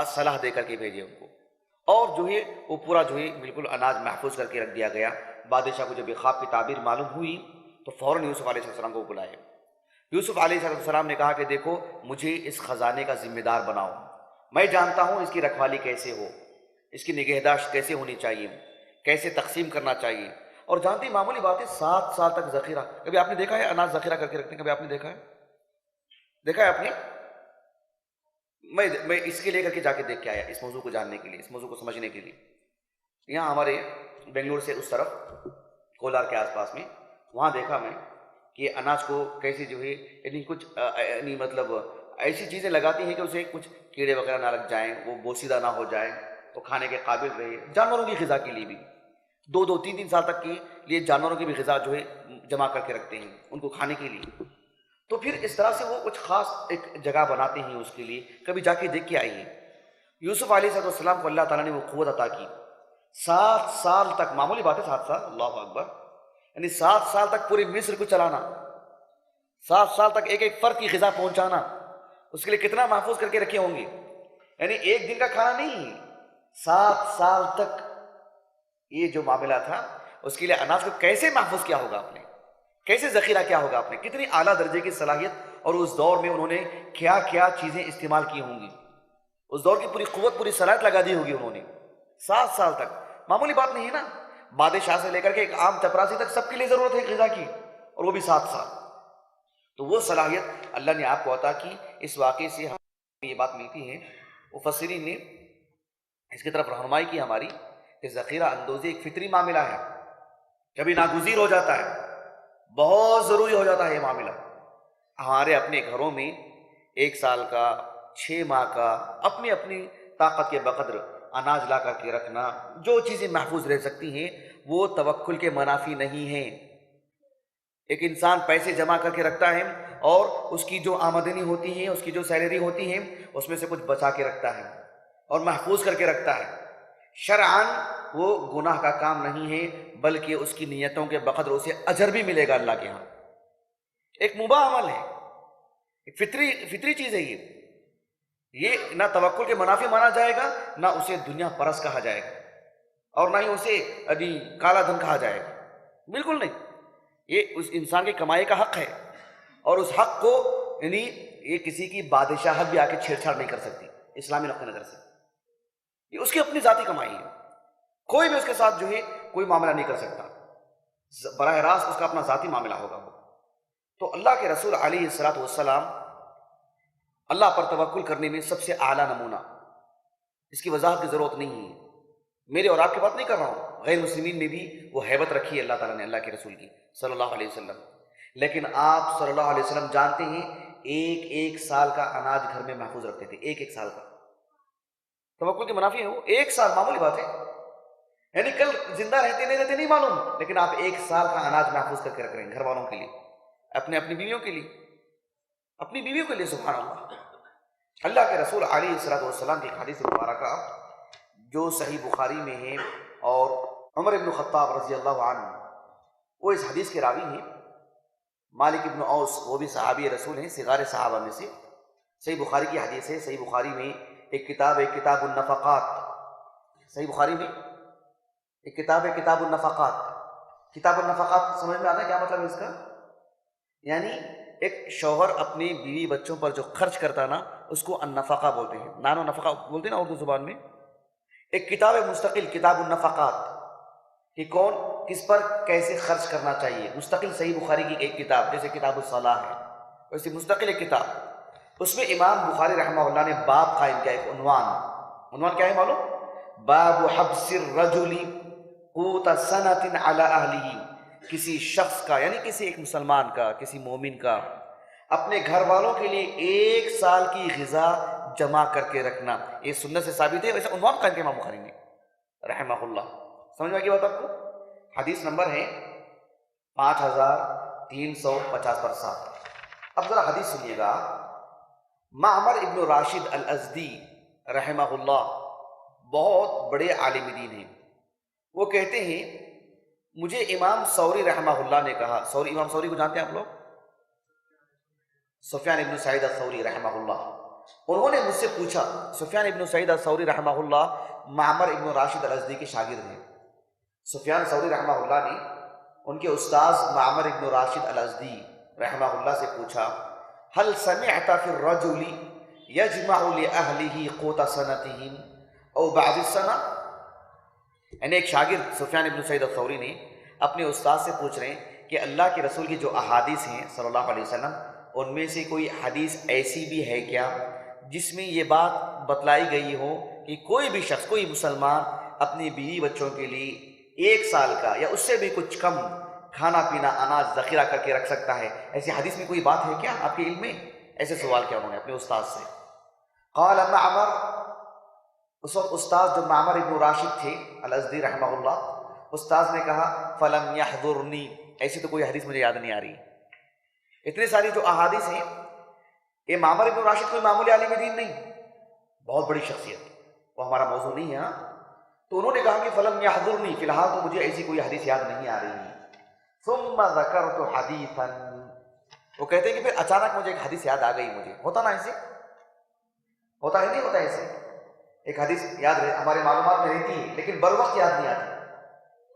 [SPEAKER 3] صلاح دے کر کے بھیجے ان کو، اور جو ہے وہ پورا جو ہے بالکل اناج محفوظ کر کے رکھ دیا گیا. بادشاہ کو جب یہ خواب کی تعبیر معلوم ہوئی تو فوراً یوسف علیہ السلام کو بلائے. یوسف علیہ السلام نے کہا کہ دیکھو مجھے اس خزانے کا ذمہ دار بناؤ، میں جانتا ہوں اس کی رکھوالی کیسے ہو، اس کی نگہداشت کیسے ہونی چاہیے، کیسے تقسیم کرنا چاہیے. اور جانتے معمولی بات ہے 7 سال تک ذخیرہ، کبھی آپ نے دیکھا ہے اناج ذخیرہ کر کے رکھتے ہیں؟ کبھی آپ نے دیکھا ہے آپ نے؟ میں اس کے لے کر کے جا کے دیکھ کے آیا، اس موضوع کو جاننے کے لیے، اس موضوع کو سمجھنے کے لیے. یہاں ہمارے بنگلور سے اس طرف کولار کے آس پاس میں، وہاں دیکھا میں کہ اناج کو کیسے جو ہے یعنی کچھ یعنی مطلب ایسی چیزیں لگاتی ہیں کہ اسے کچھ کیڑے وغیرہ نہ لگ جائیں، وہ بوسیدہ نہ ہو جائیں، وہ کھانے کے قابل رہے. جانوروں کی غذا کے لیے بھی 2-2 3-3 سال تک کے لیے جانوروں کی بھی غذا جو ہے جمع کر کے رکھتے ہیں ان کو کھانے کے لیے. تو پھر اس طرح سے وہ کچھ خاص ایک جگہ بناتے ہیں اس کے لیے. کبھی جا کے دیکھ کے آئیے. یوسف علیہ السلام کو اللہ تعالیٰ نے وہ قوت عطا کی. 7 سال تک، معمولی بات ہے 7 سال، اللہ اکبر، یعنی 7 سال تک پورے مصر کو چلانا، 7 سال تک ایک ایک فرد کی غذا پہنچانا، اس کے لیے کتنا محفوظ کر کے رکھے ہوں گے. یعنی ایک دن کا کھانا نہیں، 7 سال تک یہ جو معاملہ تھا اس کے لیے اناج کو کیسے محفوظ کیا ہوگا آپ نے، کیسے ذخیرہ کیا ہوگا آپ نے، کتنی اعلیٰ درجے کی صلاحیت. اور اس دور میں انہوں نے کیا کیا چیزیں استعمال کی ہوں گی، اس دور کی پوری قوت، پوری صلاحیت لگا دی ہوگی انہوں نے. 7 سال تک معمولی بات نہیں ہے نا. بادشاہ سے لے کر کے ایک عام چپراسی تک سب کے لیے ضرورت ہے غذا کی، اور وہ بھی 7 سال. تو وہ صلاحیت اللہ نے آپ کو عطا کی. اس واقعے سے ہمیں یہ بات ملتی ہے، مفسرین نے اس کی طرف رہنمائی کی ہماری، کہ ذخیرہ اندوزی ایک فطری معاملہ ہے، کبھی ناگزیر ہو جاتا ہے، بہت ضروری ہو جاتا ہے یہ معاملہ. ہمارے اپنے گھروں میں 1 سال کا، 6 ماہ کا، اپنی اپنی طاقت کے بقدر اناج لا کر کے رکھنا، جو چیزیں محفوظ رہ سکتی ہیں وہ توکل کے منافی نہیں ہیں. ایک انسان پیسے جمع کر کے رکھتا ہے اور اس کی جو آمدنی ہوتی ہے، اس کی جو سیلری ہوتی ہے، اس میں سے کچھ بچا کے رکھتا ہے اور محفوظ کر کے رکھتا ہے۔ شرعاً وہ گناہ کا کام نہیں ہے، بلکہ اس کی نیتوں کے بقدر اسے اجر بھی ملے گا اللہ کے ہاں۔ ایک مباح عمل ہے، ایک فطری چیز ہے یہ نہ توکل کے منافی مانا جائے گا، نہ اسے دنیا پرست کہا جائے گا، اور نہ ہی اسے کالا دھن کہا جائے گا، بالکل نہیں۔ یہ اس انسان کی کمائی کا حق ہے، اور اس حق کو یہ کسی کی بادشاہت بھی آ کے چھیڑ چھاڑ نہیں کر سکتی اسلامی نقطہ نظر سے۔ یہ اس کی اپنی ذاتی کمائی ہے، کوئی بھی اس کے ساتھ جو ہے کوئی معاملہ نہیں کر سکتا، براہ راست اس کا اپنا ذاتی معاملہ ہوگا وہ۔ تو اللہ کے رسول علیہ الصلوۃ والسلام اللہ پر توکل کرنے میں سب سے اعلیٰ نمونہ، اس کی وضاحت کی ضرورت نہیں ہے، میرے اور آپ کی بات نہیں کر رہا ہوں، غیر مسلمین میں بھی وہ ہیبت رکھی ہے اللہ تعالیٰ نے اللہ کے رسول کی صلی اللہ علیہ وسلم۔ لیکن آپ صلی اللہ علیہ وسلم جانتے ہیں ایک سال کا اناج گھر میں محفوظ رکھتے تھے، ایک سال کا۔ توکل کے منافی ہے وہ، ایک سال معمولی بات ہے، یعنی کل زندہ رہتے نہیں معلوم، لیکن آپ ایک سال کا اناج محفوظ کر کے رکھ رہے ہیں گھر والوں کے لیے، اپنی بیویوں کے لیے، سبحان اللہ۔ اللہ کے رسول علیہ الصلوۃ والسلام کی حدیث مبارکہ جو صحیح بخاری میں ہے، اور عمر ابن خطاب رضی اللہ عنہ وہ اس حدیث کے راوی ہیں، مالک ابن اوس وہ بھی صحابی رسول ہیں، صغار صحابہ میں سے، صحیح بخاری کی حدیث ہے۔ صحیح بخاری میں ایک کتاب ہے کتاب النفقات، صحیح بخاری میں ایک کتاب ہے کتاب النفقات۔ کتاب النفقات سمجھ میں آتا ہے کیا مطلب ہے اس کا؟ یعنی ایک شوہر اپنی بیوی بچوں پر جو خرچ کرتا نا اس کو النفقہ بولتے ہیں، نان و نفقہ بولتے ہیں نا اردو زبان میں۔ ایک کتاب ہے مستقل کتاب النفقات، کہ کون کس پر کیسے خرچ کرنا چاہیے، مستقل صحیح بخاری کی ایک کتاب، جیسے کتاب الصلاح ہے ویسے مستقل ایک کتاب۔ اس میں امام بخاری رحمہ اللہ نے باب قائم کیا، ایک عنوان کیا ہے معلوم؟ باب حبس الرجل قوت سنۃ علی اہلہ، کسی شخص کا یعنی کسی ایک مسلمان کا، کسی مومن کا اپنے گھر والوں کے لیے ایک سال کی غذا جمع کر کے رکھنا، یہ سنت سے ثابت ہے، ویسے عنوان قائم کیا امام بخاری نے رحمہ اللہ۔ سمجھ میں آ گئی بات آپ کو؟ حدیث نمبر ہے 5350 پر 7۔ اب ذرا حدیث سنیے گا۔ معمر ابن راشد الازدی رحمہ اللہ بہت بڑے عالم دین ہیں، وہ کہتے ہیں مجھے امام ثوری رحمہ اللہ نے کہا، امام ثوری کو جانتے ہیں آپ لوگ؟ سفیان ابن سعید الثوری رحمہ اللہ، انہوں نے مجھ سے پوچھا، سفیان ابن سعید الثوری رحمہ اللہ معمر ابن راشد الازدی کے شاگرد ہیں۔ سفیان ثوری رحمہ اللہ نے ان کے استاذ معمر ابن راشد الازدی رحمہ اللہ سے پوچھا، هل سمعت في الرجل يجمع لأهله قوت سنتهم او بعض السنة؟ یعنی ایک شاگرد سفیان ابن سعید الثوری نے اپنے استاد سے پوچھ رہے ہیں کہ اللہ کے رسول کی جو احادیث ہیں صلی اللہ علیہ وسلم، ان میں سے کوئی حدیث ایسی بھی ہے کیا جس میں یہ بات بتلائی گئی ہو کہ کوئی بھی شخص، کوئی مسلمان اپنی بیوی بچوں کے لیے ایک سال کا یا اس سے بھی کچھ کم کھانا پینا اناج ذخیرہ کر کے رکھ سکتا ہے؟ ایسی حدیث میں کوئی بات ہے کیا آپ کے علم میں؟ ایسے سوال کیا انہوں نے اپنے استاد سے۔ قال معمر، اس وقت استاد جو معمر ابن راشد تھے الازدی رحمہ اللہ، استاد نے کہا فلم یحضرنی، ایسی تو کوئی حدیث مجھے یاد نہیں آ رہی۔ اتنی ساری جو احادیث ہیں، یہ معمر ابن راشد کوئی معمولی عالم دین نہیں، بہت بڑی شخصیت، وہ ہمارا موضوع نہیں ہے۔ تو انہوں نے کہا کہ فلم یحضرنی، فی الحال تو مجھے ایسی کوئی حدیث یاد نہیں آ رہی۔ ثم ذکرت حدیثا، وہ کہتے ہیں کہ پھر اچانک مجھے ایک حدیث یاد آ گئی، مجھے ہوتا نا ایسے، ہوتا ہے نہیں ہوتا ایسے، ایک حدیث یاد رہے ہمارے معلومات میں رہتی ہے لیکن بر وقت یاد نہیں آتی،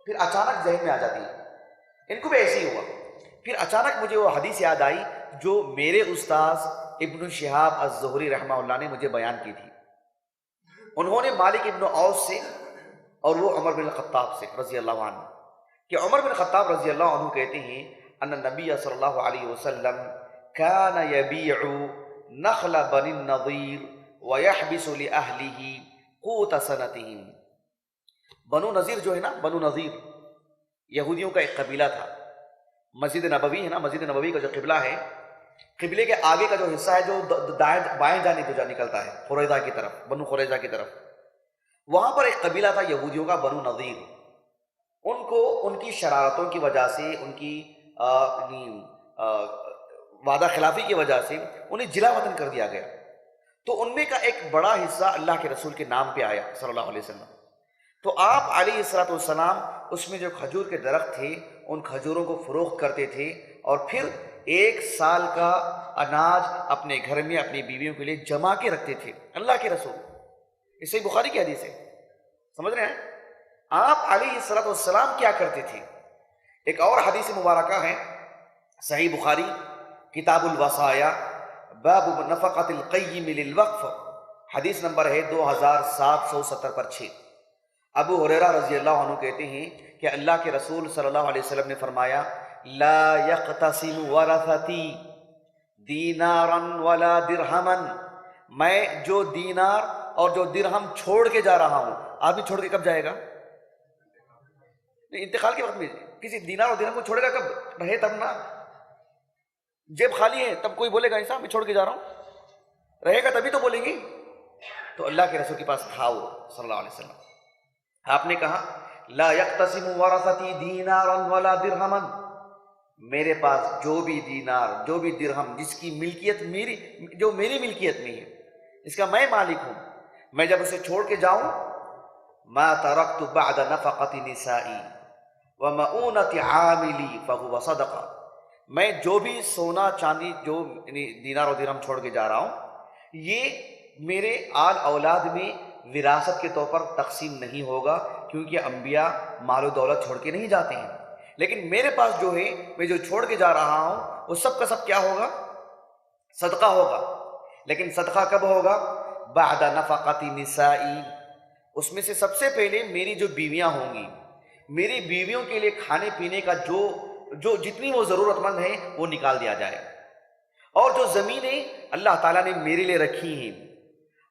[SPEAKER 3] پھر اچانک ذہن میں آ جاتی ہے۔ ان کو بھی ایسے ہی ہوا، پھر اچانک مجھے وہ حدیث یاد آئی جو میرے استاذ ابن شہاب الزہری رحمہ اللہ نے مجھے بیان کی تھی۔ انہوں نے مالک ابن اوس سے اور وہ عمر بن الخطاب سے رضی اللہ عنہ، کہ عمر بن خطاب رضی اللہ عنہ کہتے ہیں ان نبی صلی اللہ علیہ وسلم کان یبیع نخل بنی النضیر ویحبس لأہلہ قوت سنتہم۔ بنو نضیر جو ہے نا، بنو نضیر یہودیوں کا ایک قبیلہ تھا۔ مسجد نبوی ہے نا، مسجد نبوی کا جو قبلہ ہے، قبلے کے آگے کا جو حصہ ہے جو بائیں جانب جو نکلتا ہے قریظہ کی طرف، بنو قریظہ کی طرف، وہاں پر ایک قبیلہ تھا یہودیوں کا بنو نضیر۔ ان کو ان کی شرارتوں کی وجہ سے، ان کی وعدہ خلافی کی وجہ سے انہیں جلا وطن کر دیا گیا، تو ان میں کا ایک بڑا حصہ اللہ کے رسول کے نام پہ آیا صلی اللہ علیہ وسلم۔ تو آپ علیہ الصلوۃ والسلام اس میں جو کھجور کے درخت تھے ان کھجوروں کو فروخت کرتے تھے، اور پھر 1 سال کا اناج اپنے گھر میں اپنی بیویوں کے لیے جما کے رکھتے تھے اللہ کے رسول۔ اس صحیح بخاری کی حدیث ہے، سمجھ رہے ہیں آپ علیہ الصلوۃ والسلام کیا کرتے تھے۔ ایک اور حدیث مبارکہ ہے صحیح بخاری کتاب الوصایا باب نفقۃ القیم للوقف، حدیث نمبر ہے 2770 پر 6۔ ابو ہریرہ رضی اللہ عنہ کہتے ہیں کہ اللہ کے رسول صلی اللہ علیہ وسلم نے فرمایا لا یقتسم ورثتی دینارا ولا درہما، میں جو دینار اور جو درہم چھوڑ کے جا رہا ہوں، آدمی چھوڑ کے کب جائے گا؟ انتقال کے وقت میں کسی دینار اور درہم کو چھوڑے گا کب؟ رہے تب نا، جیب خالی ہے تب کوئی بولے گا ایسا میں چھوڑ کے جا رہا ہوں، رہے گا تبھی تو بولیں گے۔ تو اللہ کے رسول کے پاس تھا وہ صلی اللہ علیہ وسلم، آپ نے کہا لا یقتسم ورثتی دینارا ولا درہما، میرے پاس جو بھی دینار جو بھی درہم جس کی ملکیت جو میری ملکیت میں ہے، اس کا میں مالک ہوں، میں جب اسے چھوڑ کے جاؤں ما ترکت بعد نفقۃ نسائی ومؤونۃ عاملی فہو صدقہ، میں جو بھی سونا چاندی جو دینار و درہم چھوڑ کے جا رہا ہوں یہ میرے آل اولاد میں وراثت کے طور پر تقسیم نہیں ہوگا، کیونکہ انبیاء مال و دولت چھوڑ کے نہیں جاتے ہیں، لیکن میرے پاس جو ہے میں جو چھوڑ کے جا رہا ہوں وہ سب کا سب کیا ہوگا؟ صدقہ ہوگا۔ لیکن صدقہ کب ہوگا؟ بعد نفقۃ نسائی، اس میں سے سب سے پہلے میری جو بیویاں ہوں گی، میری بیویوں کے لیے کھانے پینے کا جو جتنی وہ ضرورت مند ہیں وہ نکال دیا جائے، اور جو زمینیں اللہ تعالیٰ نے میرے لیے رکھی ہیں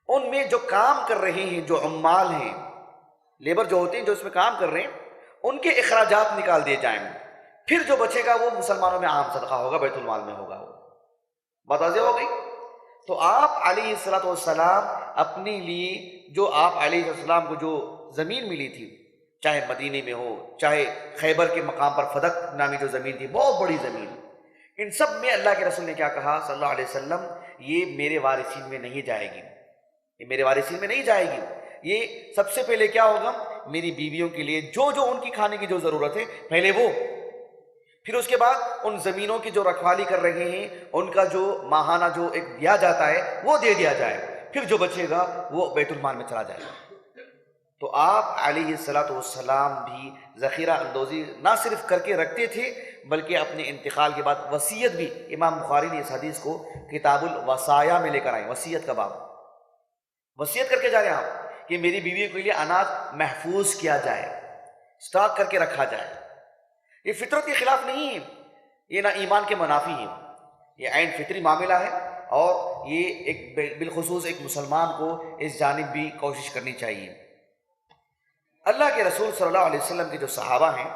[SPEAKER 3] ان میں جو کام کر رہے ہیں، جو عمال ہیں، لیبر جو ہوتے ہیں جو اس میں کام کر رہے ہیں، ان کے اخراجات نکال دیے جائیں، پھر جو بچے گا وہ مسلمانوں میں عام صدقہ ہوگا، بیت المال میں ہوگا۔ وہ بات واضح ہو گئی؟ تو آپ علیہ الصلوۃ والسلام اپنے لیے جو آپ علیہ السلام کو جو زمین ملی تھی، چاہے مدینے میں ہو چاہے خیبر کے مقام پر فدق نامی جو زمین تھی، بہت بڑی زمین، ان سب میں اللہ کے رسول نے کیا کہا صلی اللہ علیہ وسلم، یہ میرے وارثین میں نہیں جائے گی، یہ میرے وارثین میں نہیں جائے گی، یہ سب سے پہلے کیا ہوگا؟ میری بیویوں کے لیے جو ان کی کھانے کی جو ضرورت ہے پہلے وہ، پھر اس کے بعد ان زمینوں کی جو رکھوالی کر رہے ہیں ان کا جو ماہانہ جو ایک دیا جاتا ہے وہ دے دیا جائے، پھر جو بچے گا وہ بیت المال میں چلا جائے گا۔ تو آپ علیہ الصلوۃ والسلام بھی ذخیرہ اندوزی نہ صرف کر کے رکھتے تھے بلکہ اپنے انتقال کے بعد وصیت بھی، امام بخاری نے اس حدیث کو کتاب الوصایا میں لے کر آئے، وصیت کا باب، وصیت کر کے جا رہے ہیں آپ کہ میری بیوی کے لیے اناج محفوظ کیا جائے، سٹاک کر کے رکھا جائے۔ یہ فطرت کے خلاف نہیں ہے، یہ نہ ایمان کے منافی ہے، یہ عین فطری معاملہ ہے، اور یہ ایک بالخصوص ایک مسلمان کو اس جانب بھی کوشش کرنی چاہیے۔ اللہ کے رسول صلی اللہ علیہ وسلم کے جو صحابہ ہیں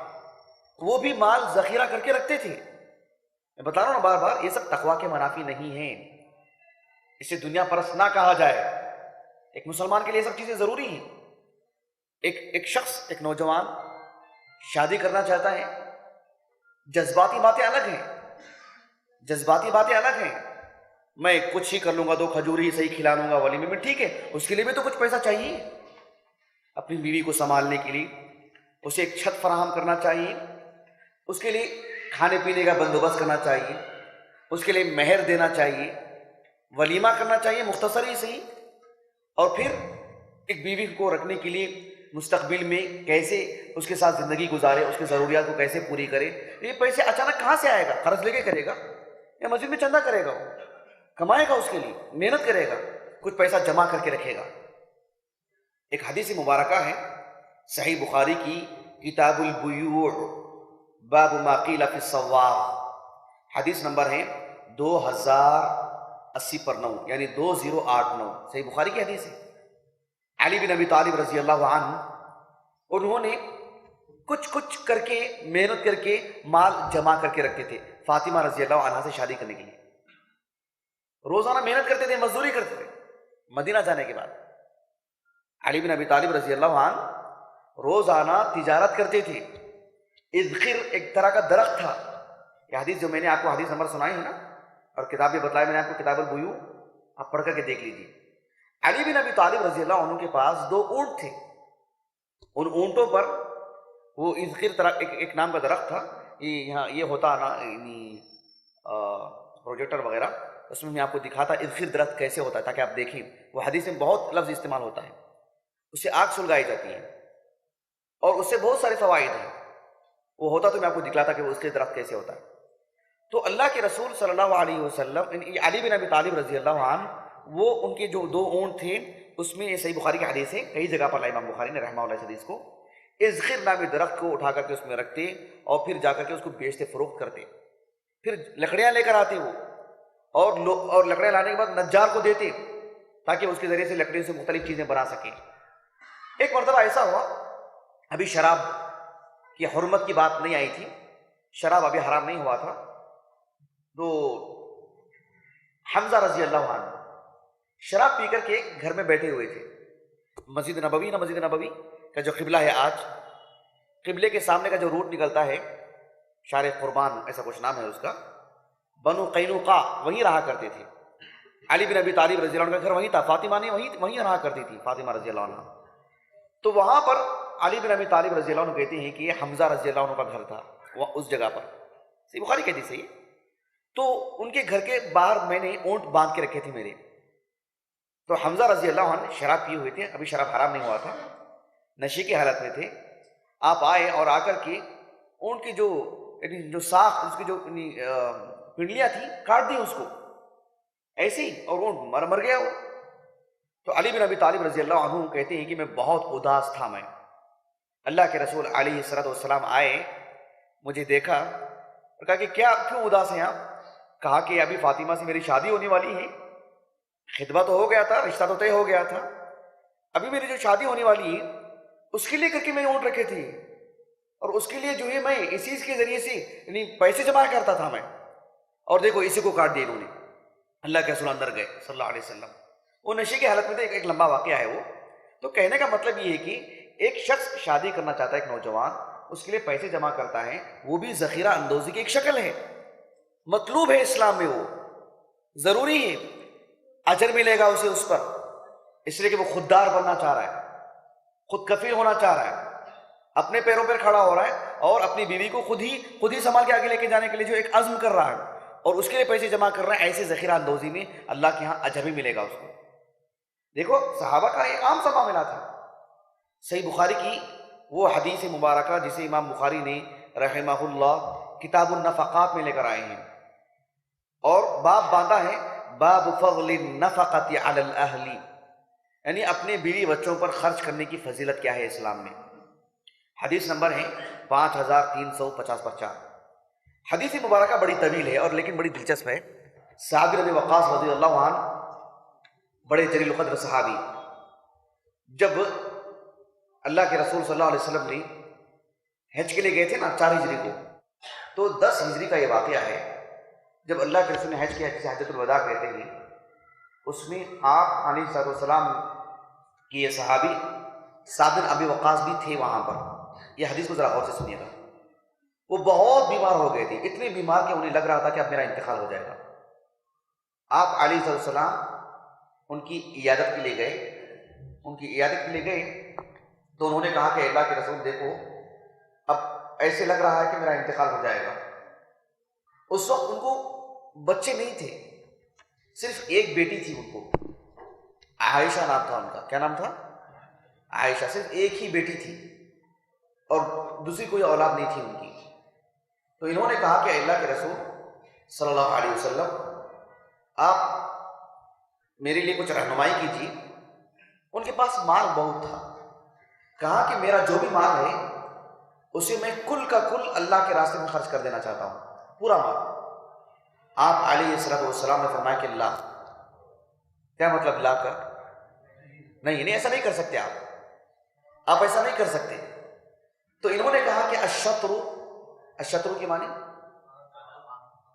[SPEAKER 3] وہ بھی مال ذخیرہ کر کے رکھتے تھے۔ میں بتا رہا ہوں بار بار، یہ سب تقویٰ کے منافی نہیں ہیں، اسے دنیا پرست نہ کہا جائے، ایک مسلمان کے لیے یہ سب چیزیں ضروری ہیں۔ ایک شخص، ایک نوجوان شادی کرنا چاہتا ہے، جذباتی باتیں الگ ہیں، جذباتی باتیں الگ ہیں، میں کچھ ہی کر لوں گا، 2 کھجور ہی صحیح کھلا لوں گا ولیمے میں، ٹھیک ہے، اس کے لیے بھی تو کچھ پیسہ چاہیے، اپنی بیوی کو سنبھالنے کے لیے اسے ایک چھت فراہم کرنا چاہیے، اس کے لیے کھانے پینے کا بندوبست کرنا چاہیے، اس کے لیے مہر دینا چاہیے، ولیمہ کرنا چاہیے مختصر ہی صحیح، اور پھر ایک بیوی کو رکھنے کے لیے مستقبل میں کیسے اس کے ساتھ زندگی گزارے، اس کی ضروریات کو کیسے پوری کرے۔ یہ پیسے اچانک کہاں سے آئے گا؟ قرض لے کے کرے گا یا مسجد میں چندہ کرے گا؟ وہ کمائے گا، اس کے لیے محنت کرے گا، کچھ پیسہ جمع کر کے رکھے گا۔ ایک حدیث مبارکہ ہے صحیح بخاری کی کتاب البیوع باب ما قیل فی الصواغ، حدیث نمبر ہے 2080/9، یعنی 2089، صحیح بخاری کی حدیث ہے۔ علی بن ابی طالب رضی اللہ عنہ انہوں نے کچھ کر کے محنت کر کے مال جمع کر کے رکھتے تھے فاطمہ رضی اللہ عنہ سے شادی کرنے کے لیے، روزانہ محنت کرتے تھے، مزدوری کرتے تھے۔ مدینہ جانے کے بعد علی بن ابی طالب رضی اللہ عنہ روزانہ تجارت کرتے تھے۔ اذخر ایک طرح کا درخت تھا، یہ حدیث جو میں نے آپ کو حدیث نمبر سنائی ہے نا، اور کتاب بھی بتلایا میں نے آپ کو، کتاب البیوع، آپ پڑھ کر کے دیکھ لیجیے۔ علی بن ابی طالب رضی اللہ عنہ کے پاس 2 اونٹ تھے، ان اونٹوں پر وہ اذخر ایک نام کا درخت تھا، یہاں یہ ہوتا نا پروجیکٹر وغیرہ، اس میں میں آپ کو دکھاتا اذخر درخت کیسے ہوتا ہے تاکہ آپ دیکھیں، وہ حدیث میں بہت لفظ استعمال ہوتا ہے، اس سے آگ سلگائی جاتی ہے اور اس سے بہت سارے فوائد ہیں، وہ ہوتا تو میں آپ کو دکھلاتا کہ وہ اس کے درخت کیسے ہوتا ہے۔ تو اللہ کے رسول صلی اللہ علیہ وسلم، علی بن ابی طالب رضی اللہ عنہ، وہ ان کے جو 2 اونٹ تھے، اس میں صحیح بخاری کی حدیث ہے، کئی جگہ پر امام بخاری نے رحمہ اللہ اس حدیث کو، اذخر نامی درخت کو اٹھا کر کے اس میں رکھتے اور پھر جا کر کے اس کو بیچتے فروخت کرتے، پھر لکڑیاں لے کر آتے وہ، اور لکڑیاں لانے کے بعد نجار کو دیتے تاکہ اس کے ذریعے سے لکڑیوں سے مختلف چیزیں بنا سکیں۔ ایک مرتبہ ایسا ہوا، ابھی شراب کی حرمت کی بات نہیں آئی تھی، شراب ابھی حرام نہیں ہوا تھا، تو حمزہ رضی اللہ عنہ شراب پی کر کے گھر میں بیٹھے ہوئے تھے، مسجد نبوی کا جو قبلہ ہے آج، قبلے کے سامنے کا جو روٹ نکلتا ہے، شارع قربان ایسا کچھ نام ہے اس کا، بنو قینوقا، وہیں رہا کرتے تھے۔ علی بن ابی طالب رضی اللہ عنہ کا گھر وہیں تھا، فاطمہ نے وہیں رہا کرتی تھی، فاطمہ رضی اللہ عنہ۔ تو وہاں پر علی بن ابی طالب رضی اللہ عنہ کہتے ہیں کہ یہ حمزہ رضی اللہ عنہ کا گھر تھا، وہ اس جگہ پر، صحیح بخاری کہتی صحیح۔ تو ان کے گھر کے باہر میں نے اونٹ باندھ کے رکھے تھے میرے، تو حمزہ رضی اللہ عنہ شراب پیے ہوئے تھے، ابھی شراب حرام نہیں ہوا تھا، نشے کی حالت میں تھے۔ آپ آئے اور آ کر کے اونٹ کی جو ساخ، اس کی جو پنڈلیاں تھیں، کاٹ دی اس کو ایسے ہی، اور اونٹ مر گیا وہ۔ تو علی بن ابی طالب رضی اللہ عنہ کہتے ہیں کہ میں بہت اداس تھا، میں اللہ کے رسول علیہ الصلوۃ والسلام آئے، مجھے دیکھا اور کہا کہ کیوں اداس ہیں آپ؟ کہا کہ ابھی فاطمہ سے میری شادی ہونے والی ہے، خطبہ تو ہو گیا تھا، رشتہ تو طے ہو گیا تھا، ابھی میری جو شادی ہونے والی ہے اس کے لیے کر کے میں اونٹ رکھے تھے، اور اس کے لیے جو ہے میں اسی کے ذریعے سے یعنی پیسے جمع کرتا تھا میں، اور دیکھو اسی کو کاٹ دیا انہوں نے۔ اللہ کے رسول اندر گئے صلی اللہ علیہ وسلم، وہ نشے کی حالت میں تھے، ایک لمبا واقعہ ہے وہ۔ تو کہنے کا مطلب یہ ہے کہ ایک شخص شادی کرنا چاہتا ہے، ایک نوجوان، اس کے لیے پیسے جمع کرتا ہے، وہ بھی ذخیرہ اندوزی کی ایک شکل ہے، مطلوب ہے اسلام میں، وہ ضروری ہے، اجر ملے گا اسے اس پر، اس لیے کہ وہ خوددار بننا چاہ رہا ہے، خود کفیل ہونا چاہ رہا ہے، اپنے پیروں پر کھڑا ہو رہا ہے، اور اپنی بیوی کو خود ہی سنبھال کے آگے لے کے جانے کے لیے جو ایک عزم کر رہا ہے، اور اس کے لیے پیسے جمع کر رہا ہے، ایسے ذخیرہ اندوزی میں اللہ کے ہاں اجر بھی ملے گا اس کو۔ دیکھو صحابہ کا ایک عام سا معاملہ تھا۔ صحیح بخاری کی وہ حدیث مبارکہ جسے امام بخاری نے رحمہ اللہ کتاب النفقات میں لے کر آئے ہیں، اور باب باندھا ہے باب فضل النفقۃ علی الاہل، یعنی اپنے بیوی بچوں پر خرچ کرنے کی فضیلت کیا ہے اسلام میں۔ حدیث نمبر ہے 5350 پر 4۔ حدیث مبارکہ بڑی طویل ہے اور لیکن بڑی دلچسپ ہے۔ سعد بن وقاص رضی اللہ عنہ بڑے جلیل القدر صحابی، جب اللہ کے رسول صلی اللہ علیہ وسلم نے حج کے لیے گئے تھے نا 4 ہجری کو، تو 10 ہجری کا یہ واقعہ ہے جب اللہ کے رسول نے حج کیا، جسے حجۃ الوداع کہتے ہیں، اس میں آپ علیہ الصلوۃ والسلام کی یہ صحابی سعد بن ابی وقاص بھی تھے وہاں پر۔ یہ حدیث کو ذرا غور سے سنیے گا۔ وہ بہت بیمار ہو گئے تھے، اتنے بیمار کہ انہیں لگ رہا تھا کہ اب میرا انتقال ہو جائے گا۔ آپ علیہ الصلوۃ والسلام ان کی عیادت کے لیے گئے، تو انہوں نے کہا کہ اللہ کے رسول دیکھو اب ایسے لگ رہا ہے کہ میرا انتقال ہو جائے گا۔ اس وقت ان کو بچے نہیں تھے، صرف ایک بیٹی تھی ان کو، عائشہ نام تھا ان کا۔ کیا نام تھا؟ عائشہ، صرف ایک ہی بیٹی تھی اور دوسری کوئی اولاد نہیں تھی ان کی۔ تو انہوں نے کہا کہ اللہ کے رسول صلی اللہ علیہ وسلم آپ میرے لیے کچھ رہنمائی کیجیے۔ ان کے پاس مال بہت تھا، کہا کہ میرا جو بھی مال ہے اسے میں کل کا کل اللہ کے راستے میں خرچ کر دینا چاہتا ہوں، پورا مال۔ آپ علیہ السلام نے فرمایا کہ لا۔ کیا مطلب لا کا؟ نہیں، ایسا نہیں کر سکتے آپ ایسا نہیں کر سکتے۔ تو انہوں نے کہا کہ الشطر کے معنی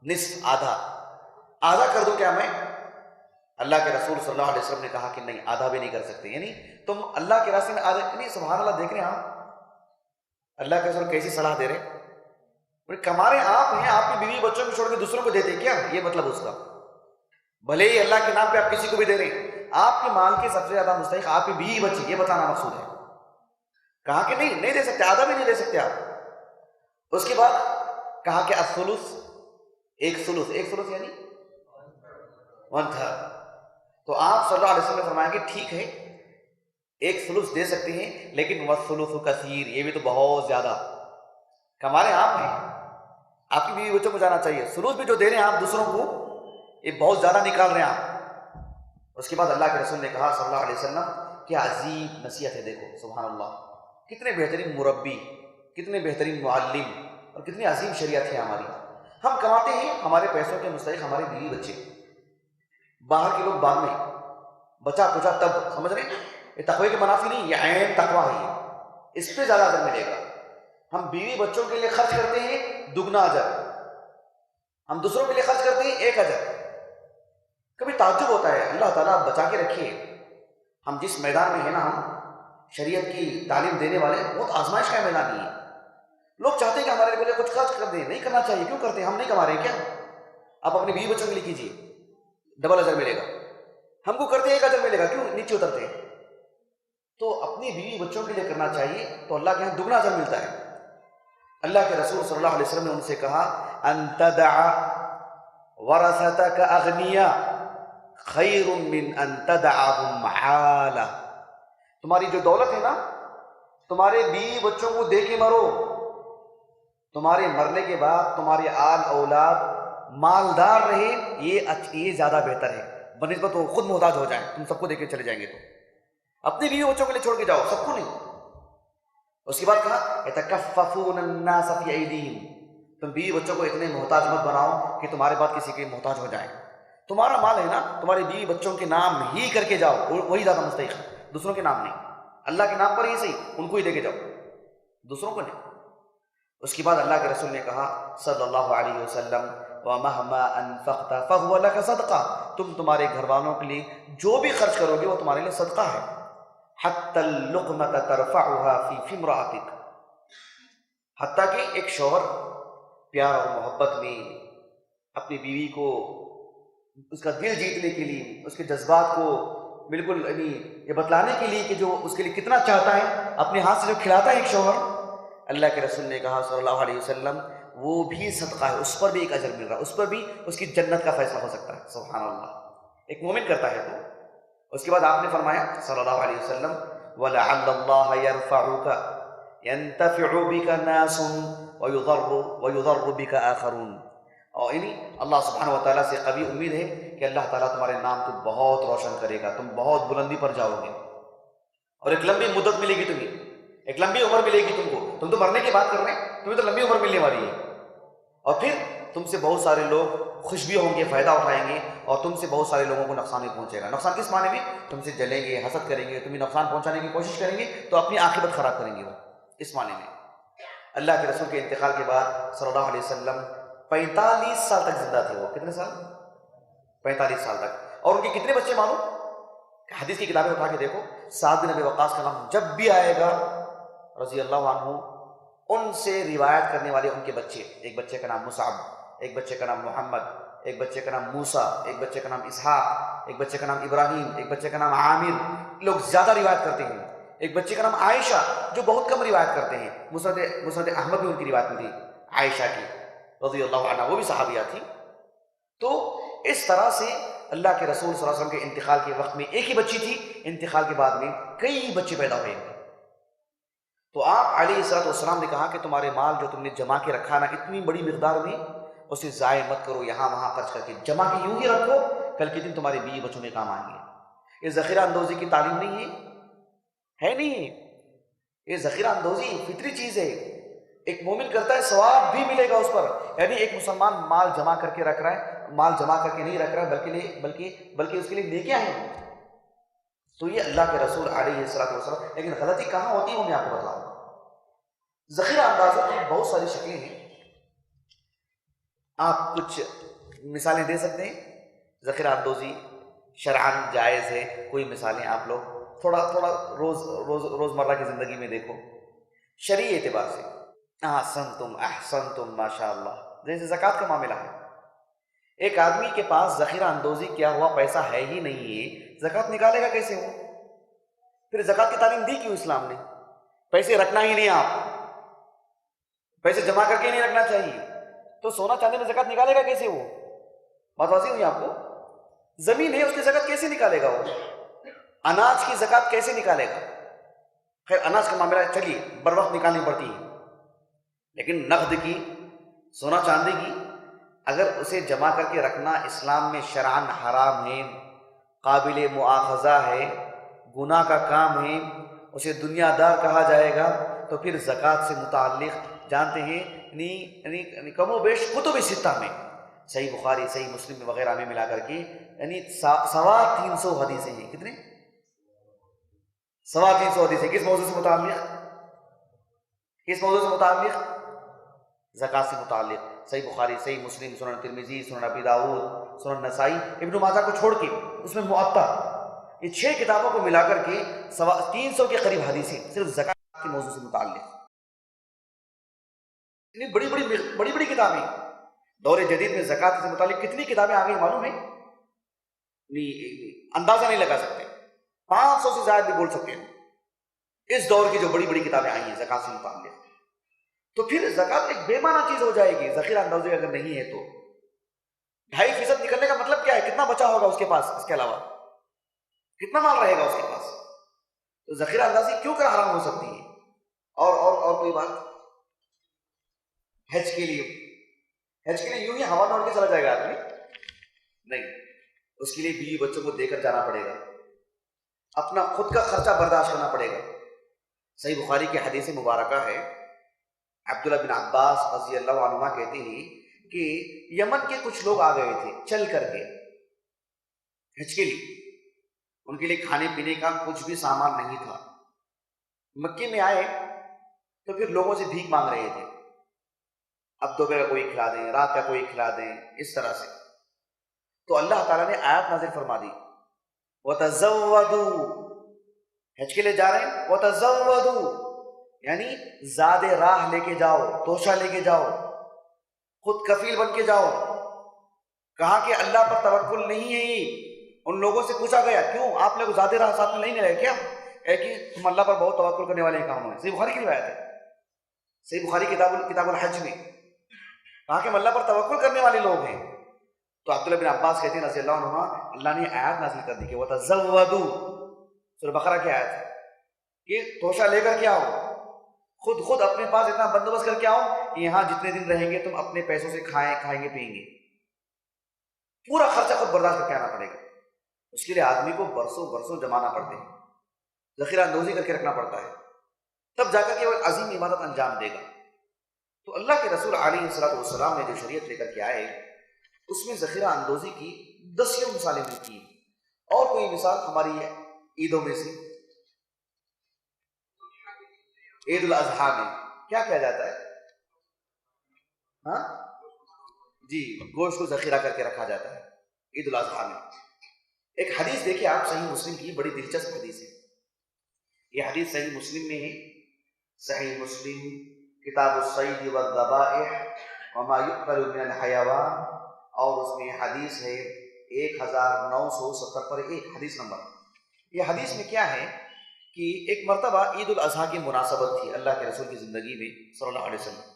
[SPEAKER 3] نصف، آدھا کر دوں کیا میں؟ اللہ کے رسول صلی اللہ علیہ وسلم نے کہا کہ نہیں، آدھا بھی نہیں کر سکتے، یعنی تم اللہ کے راستے میں آدھا، یعنی سبحان اللہ، دیکھ رہے ہیں آپ اللہ کے رسول کیسی صلاح دے رہے، کما رہے آپ ہیں، آپ کی بیوی بچوں کو چھوڑ کے دوسروں کو دیتے کیا؟ یہ مطلب اس کا بھلے ہی اللہ کے نام پہ آپ کسی کو بھی دے رہے ہیں، آپ کے مال کے سب سے زیادہ مستحق آپ کی بیوی بچی، یہ بتانا مقصود ہے. کہا کہ نہیں دے سکتے، آدھا بھی نہیں دے سکتے آپ. اس کے بعد کہا کہ الثلث، ایک ثلث یعنی 1/3. تو آپ صلی اللہ علیہ وسلم نے فرمایا کہ ٹھیک ہے ایک ثلث دے سکتے ہیں، لیکن والثلث کثیر، یہ بھی تو بہت زیادہ. کمارے آپ ہیں، آپ کی بیوی بچوں کو جانا چاہیے. ثلث بھی جو دے رہے ہیں آپ دوسروں کو، یہ بہت زیادہ نکال رہے ہیں آپ. اس کے بعد اللہ کے رسول نے کہا صلی اللہ علیہ وسلم، کیا عظیم نصیحت ہے، دیکھو سبحان اللہ، کتنے بہترین مربی، کتنے بہترین معلم، اور کتنی عظیم شریعت ہے ہماری. ہم کماتے ہیں، ہمارے پیسوں کے مستحق ہمارے بیوی بچے. باہر کے لوگ بعد میں بچا کچا تب، سمجھ رہے ہیں، یہ تقوی کے منافی نہیں، یہ عین تقوی ہے، اس پہ زیادہ اجر ملے گا. ہم بیوی بچوں کے لیے خرچ کرتے ہیں دگنا اجر، ہم دوسروں کے لیے خرچ کرتے ہیں 1 اجر. کبھی تعجب ہوتا ہے، اللہ تعالیٰ بچا کے رکھیے. ہم جس میدان میں ہیں نا، ہم شریعت کی تعلیم دینے والے، بہت آزمائش کا میدان نہیں ہے. لوگ چاہتے ہیں کہ ہمارے لیے کچھ خرچ کر دیں، نہیں کرنا چاہیے. کیوں کرتے ہیں؟ ہم نہیں کما رہے ہیں کیا؟ آپ اپنے بیوی بچوں کے لیے کیجیے، ڈبل اجر ملے گا. ہم کو کرتے 1 اجر ملے گا، کیوں نیچے اترتے ہیں؟ تو اپنی بیوی بچوں کے لیے کرنا چاہیے، تو اللہ کے یہاں دگنا اجر ملتا ہے. اللہ کے رسول صلی اللہ علیہ وسلم نے ان سے کہا، ان تدع ورثتک اغنیاء خیر من ان تدعهم عالہ. تمہاری جو دولت ہے نا، تمہارے بیوی بچوں کو دے کے مرو، تمہارے مرنے کے بعد تمہارے آل اولاد مالدار رہے، یہ زیادہ بہتر ہے بنسبت وہ خود محتاج ہو جائیں. تم سب کو دے کے چلے جائیں گے تو اپنی بیوی بچوں کے لیے چھوڑ کے جاؤ، سب کو نہیں. اس کے بعد کہا یتکففون الناس فی ایدیہم، تم بیوی بچوں کو اتنے محتاج مت بناؤ کہ تمہارے بعد کسی کے محتاج ہو جائیں. تمہارا مال ہے نا، تمہاری بیوی بچوں کے نام ہی کر کے جاؤ، وہی زیادہ مستحق ہے، دوسروں کے نام نہیں. اللہ کے نام پر ہی صحیح، ان کو ہی دے کے جاؤ، دوسروں کو نہیں. اس کے بعد اللہ کے رسول نے کہا صلی اللہ علیہ وسلم، وَمَهْمَا أَنفَقْتَ فَهُوَ لَكَ صَدْقَةٌ، تم تمہارے گھر والوں کے لیے جو بھی خرچ کرو گے وہ تمہارے لیے صدقہ ہے. حَتَّى اللُّقْمَةَ تَرْفَعُهَا فِي امْرَأَتِكَ، حتیٰ کہ ایک شوہر پیار اور محبت میں اپنی بیوی کو، اس کا دل جیتنے کے لیے، اس کے جذبات کو بالکل یہ بتلانے کے لیے کہ جو اس کے لیے کتنا چاہتا ہے، اپنے ہاتھ سے جو کھلاتا ہے ایک شوہر، اللہ کے رسول نے کہا صلی اللہ علیہ وسلم، وہ بھی صدقہ ہے، اس پر بھی ایک اجر مل رہا ہے، اس پر بھی اس کی جنت کا فیصلہ ہو سکتا ہے. سبحان اللہ، ایک مومن کرتا ہے تو. اس کے بعد آپ نے فرمایا صلی اللہ علیہ وسلم، وَلَعَلَّ اللَّهَ يَرْفَعُكَ يَنْتَفِعُ بِكَ نَاسٌ وَيُضَرُّ بِكَ آخَرُونَ. اور اللہ سبحانہ و تعالیٰ سے قوی امید ہے کہ اللہ تعالیٰ تمہارے نام کو بہت روشن کرے گا، تم بہت بلندی پر جاؤ گے، اور ایک لمبی مدت ملے گی تمہیں، ایک لمبی عمر ملے گی تم کو. تم تو مرنے کی بات کر رہے ہیں، تمہیں تو لمبی عمر ملنے والی ہے، اور پھر تم سے بہت سارے لوگ خوش بھی ہوں گے، فائدہ اٹھائیں گے، اور تم سے بہت سارے لوگوں کو نقصان بھی پہنچے گا. نقصان کس معنی میں؟ تم سے جلیں گے، حسد کریں گے، تمہیں نقصان پہنچانے کی کوشش کریں گے، تو اپنی عاقبت خراب کریں گے وہ، اس معنی میں. اللہ کے رسول کے انتقال کے بعد صلی اللہ علیہ وسلم 45 سال تک زندہ تھے. وہ کتنے سال؟ 45 سال تک. اور ان کے کتنے بچے معلوم؟ حدیث کی کتابیں اٹھا کے دیکھو، سعد بن ابی وقاص کا نام جب بھی آئے گا رضی اللہ عنہ، ان سے روایت کرنے والے ان کے بچے، ایک بچے کا نام مصعب، ایک بچے کا نام محمد، ایک بچے کا نام موسیٰ، ایک بچے کا نام اسحاق، ایک بچے کا نام ابراہیم، ایک بچے کا نام عامر. لوگ زیادہ روایت کرتے ہیں. ایک بچے کا نام عائشہ، جو بہت کم روایت کرتے ہیں. مسند احمد بھی ان کی روایت میں تھی عائشہ کی رضی اللہ عنہ، وہ بھی صحابیہ تھی. تو اس طرح سے اللہ کے رسول صلی اللہ علیہ وسلم کے انتقال کے وقت میں ایک ہی بچی تھی، انتقال کے بعد میں کئی بچے پیدا ہوئے. تو آپ علیہ الصلوۃ والسلام نے کہا کہ تمہارے مال جو تم نے جمع کے رکھا نا اتنی بڑی مقدار میں، اسے ضائع مت کرو، یہاں وہاں خرچ کر کے جمع کے یوں ہی رکھو، کل کے دن تمہارے بیوی بچوں میں کام آئیں گے. یہ ذخیرہ اندوزی کی تعلیم نہیں ہے نہیں، یہ ذخیرہ اندوزی فطری چیز ہے. ایک مومن کرتا ہے ثواب بھی ملے گا اس پر. یعنی ایک مسلمان مال جمع کر کے رکھ رہا ہے، مال جمع کر کے نہیں رکھ رہا ہے، بلکہ اس کے لیے نیکیاں ہیں. تو یہ اللہ کے رسول علیہ الصلوۃ والسلام. لیکن غلطی کہاں ہوتی ہے وہ میں آپ کو بتاؤں. ذخیرہ اندازوں کی بہت ساری شکلیں ہیں، آپ کچھ مثالیں دے سکتے ہیں. ذخیرہ اندوزی شرعاً جائز ہے، کوئی مثالیں آپ لوگ تھوڑا روزمرہ کی زندگی میں دیکھو شرعی اعتبار سے. احسنتم ماشاء اللہ، جیسے زکوٰۃ کا معاملہ ہے. ایک آدمی کے پاس ذخیرہ اندوزی کیا ہوا پیسہ ہے ہی نہیں ہے، زکوٰۃ نکالے گا کیسے وہ؟ پھر زکوٰۃ کی تعلیم دی کیوں اسلام نے؟ پیسے رکھنا ہی نہیں، آپ پیسے جمع کر کے نہیں رکھنا چاہیے، تو سونا چاندی میں زکوٰۃ نکالے گا کیسے وہ؟ بات واضح ہوئی آپ کو؟ زمین ہے اس کی زکوٰۃ کیسے نکالے گا وہ؟ اناج کی زکوٰۃ کیسے نکالے گا؟ خیر اناج کا معاملہ چلیے بر وقت نکالنی پڑتی ہے، لیکن نقد کی، سونا چاندی کی، اگر اسے جمع کر کے رکھنا اسلام میں شرعاً حرام ہے، قابل مؤاخذہ ہے، گناہ کا کام ہے، اسے دنیا دار کہا جائے گا، تو پھر زکوٰۃ سے متعلق جانتے ہیں یعنی کم و بیش کتب ستہ میں، صحیح بخاری، صحیح مسلم وغیرہ میں ملا کر کے یعنی 350 حدیثیں ہیں۔ کتنے؟ 350 حدیثیں۔ کس موضوع سے متعلق؟ کس موضوع سے متعلق؟ زکوٰۃ سے متعلق۔ صحیح بخاری، صحیح مسلم، سنن ترمذی، سنن ابی داؤد، سنن نسائی، ابن ماجہ کو چھوڑ کے اس میں موطا، یہ 6 کتابوں کو ملا کر کے 300 کے قریب حدیثیں صرف زکوٰۃ کے موضوع سے متعلق۔ اتنی بڑی بڑی کتابیں۔ دور جدید میں زکوٰۃ سے متعلق کتنی کتابیں آ گئی معلوم ہے؟ اندازہ نہیں لگا سکتے، 500 سے زیادہ بھی بول سکتے ہیں اس دور کی جو بڑی بڑی کتابیں آئی ہیں زکوٰۃ سے متعلق۔ تو پھر زکوٰۃ ایک بے معنی چیز ہو جائے گی ذخیرہ اندوزی اگر نہیں ہے تو۔ 2.5% نکلنے کا مطلب کیا ہے؟ کتنا بچا ہوگا اس کے پاس؟ اس کے علاوہ کتنا مال رہے گا اس کے پاس؟ تو ذخیرہ اندازی کیوں کر حرام ہو سکتی ہے؟ اور کوئی بات؟ حج کے لیے یوں ہی ہوا میں اڑ کے چلا جائے گا آدمی؟ نہیں، اس کے لیے بیوی بچوں کو دے کر جانا پڑے گا، اپنا خود کا خرچہ برداشت کرنا پڑے گا۔ صحیح بخاری کی حدیث مبارکہ ہے، عبداللہ بن عباس رضی اللہ عنہما کہتے ہیں کہ یمن کے کچھ لوگ آ گئے تھے چل کر کے حج کے لیے، ان کے لیے کھانے پینے کا کچھ بھی سامان نہیں تھا۔ مکے میں آئے تو پھر لوگوں سے بھیک مانگ رہے تھے، اب دوپہر کا کوئی کھلا دیں، رات کا کوئی کھلا دیں، اس طرح سے۔ تو اللہ تعالیٰ نے آیات نازل فرما دی، وَتَزَوَّدُوا، حج کے لیے جا رہے ہیں، وَتَزَوَّدُوا یعنی زاد راہ لے کے جاؤ، توشہ لے کے جاؤ، خود کفیل بن کے جاؤ۔ کہا کہ اللہ پر توکل نہیں ہے ہی۔ ان لوگوں سے پوچھا گیا کیوں آپ لوگ زاد راہ ساتھ میں نہیں لے رہے کیا؟ کہ ہم اللہ پر بہت توکل کرنے والے ہیں کام میں۔ صحیح بخاری کی روایت ہے، صحیح بخاری کتاب الحج میں کہا کہ ہم اللہ پر توکل کرنے والے لوگ ہیں۔ تو عبداللہ بن عباس کہتے ہیں رضی اللہ عنہ، اللہ نے آیات نازل کر دی کہ وَتَزَوَّدُوا، سورہ بقرہ کی آیت ہے کہ توشہ لے کر کے آؤ، خود اپنے پاس اتنا بندوبست کر کے آؤ کہ یہاں جتنے دن رہیں گے تم اپنے پیسوں سے کھائیں گے پئیں گے، پورا خرچہ خود برداشت کر کے آنا پڑے گا۔ اس کے لیے آدمی کو برسوں جمانا پڑتے ہیں، ذخیرہ اندوزی کر کے رکھنا پڑتا ہے، تب جا کر کے وہ عظیم عبادت انجام دے گا۔ تو اللہ کے رسول علیہ السلام نے جو شریعت لے کر کے آئے اس میں ذخیرہ اندوزی کی 10 مثالیں ملتی ہیں۔ اور کوئی مثال ہماری عیدوں میں سے، عید الاضحیٰ میں کیا کیا جاتا ہے؟ ہاں جی، گوشت کو ذخیرہ کر کے رکھا جاتا ہے عید الاضحیٰ میں۔ ایک حدیث دیکھیں آپ، صحیح مسلم کی بڑی دلچسپ حدیث ہے۔ یہ حدیث صحیح مسلم میں ہے، صحیح مسلم کتاب الصید والذبائح وما یؤکل من الحیوان، اور اس میں حدیث ہے 1970 پر ایک حدیث نمبر۔ یہ حدیث میں کیا ہے کہ ایک مرتبہ عید الاضحیٰ کی مناسبت تھی اللہ کے رسول کی زندگی میں صلی اللہ علیہ وسلم،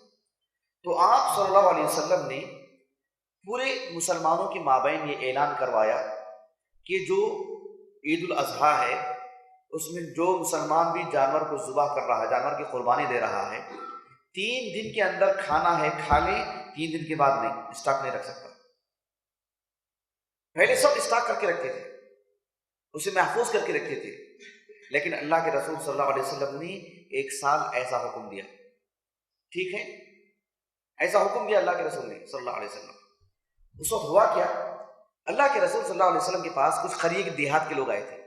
[SPEAKER 3] تو آپ صلی اللہ علیہ وسلم نے پورے مسلمانوں کے مابین یہ اعلان کروایا کہ جو عید الاضحیٰ ہے اس میں جو مسلمان بھی جانور کو ذبح کر رہا ہے، جانور کی قربانی دے رہا ہے، 3 دن کے اندر کھانا ہے کھا لے، 3 دن کے بعد نہیں، اسٹاک نہیں رکھ سکتا۔ پہلے سب اسٹاک کر کے رکھتے تھے، اسے محفوظ کر کے رکھتے تھے، لیکن اللہ کے رسول صلی اللہ علیہ وسلم نے 1 سال ایسا حکم دیا، ٹھیک ہے، ایسا حکم دیا اللہ کے رسول نے صلی اللہ علیہ وسلم۔ اس وقت ہوا کیا، اللہ کے رسول صلی اللہ علیہ وسلم کے پاس کچھ قریب کے دیہات کے لوگ آئے تھے،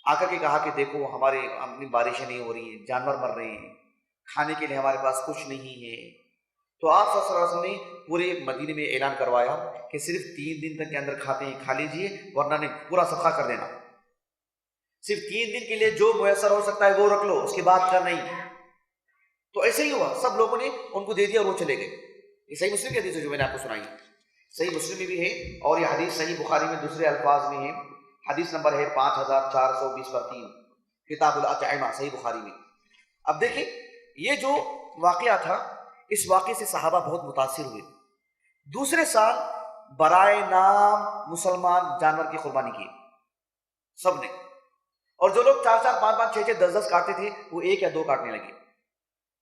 [SPEAKER 3] آ کر کے کہا کہ دیکھو ہمارے اپنی بارشیں نہیں ہو رہی ہیں، جانور مر رہے ہیں، کھانے کے لیے ہمارے پاس کچھ نہیں ہے۔ تو آپ صلی اللہ علیہ وسلم نے پورے مدینے میں اعلان کروایا کہ صرف 3 دن تک کے اندر کھاتے ہیں کھا لیجئے، ورنہ نہیں، پورا صدقہ کر دینا، صرف 3 دن کے لیے جو میسر ہو سکتا ہے وہ رکھ لو، اس کے بعد کا نہیں۔ تو ایسے ہی ہوا، سب لوگوں نے ان کو دے دیا اور وہ چلے گئے۔ یہ صحیح مسلم کی حدیث ہے جو میں نے آپ کو سنائی۔ صحیح مسلم میں بھی ہے، اور یہ حدیث صحیح بخاری میں دوسرے الفاظ میں ہے. حدیث نمبر ہے 5420/3، کتاب الاطعمہ، صحیح بخاری میں. اب دیکھیں یہ جو واقعہ تھا، اس واقعے سے صحابہ بہت متاثر ہوئے. دوسرے سال برائے نام مسلمان جانور کی قربانی کی سب نے، اور جو لوگ 4 5 5 6 6 10 کاٹتے تھے وہ 1 یا 2 کاٹنے لگے.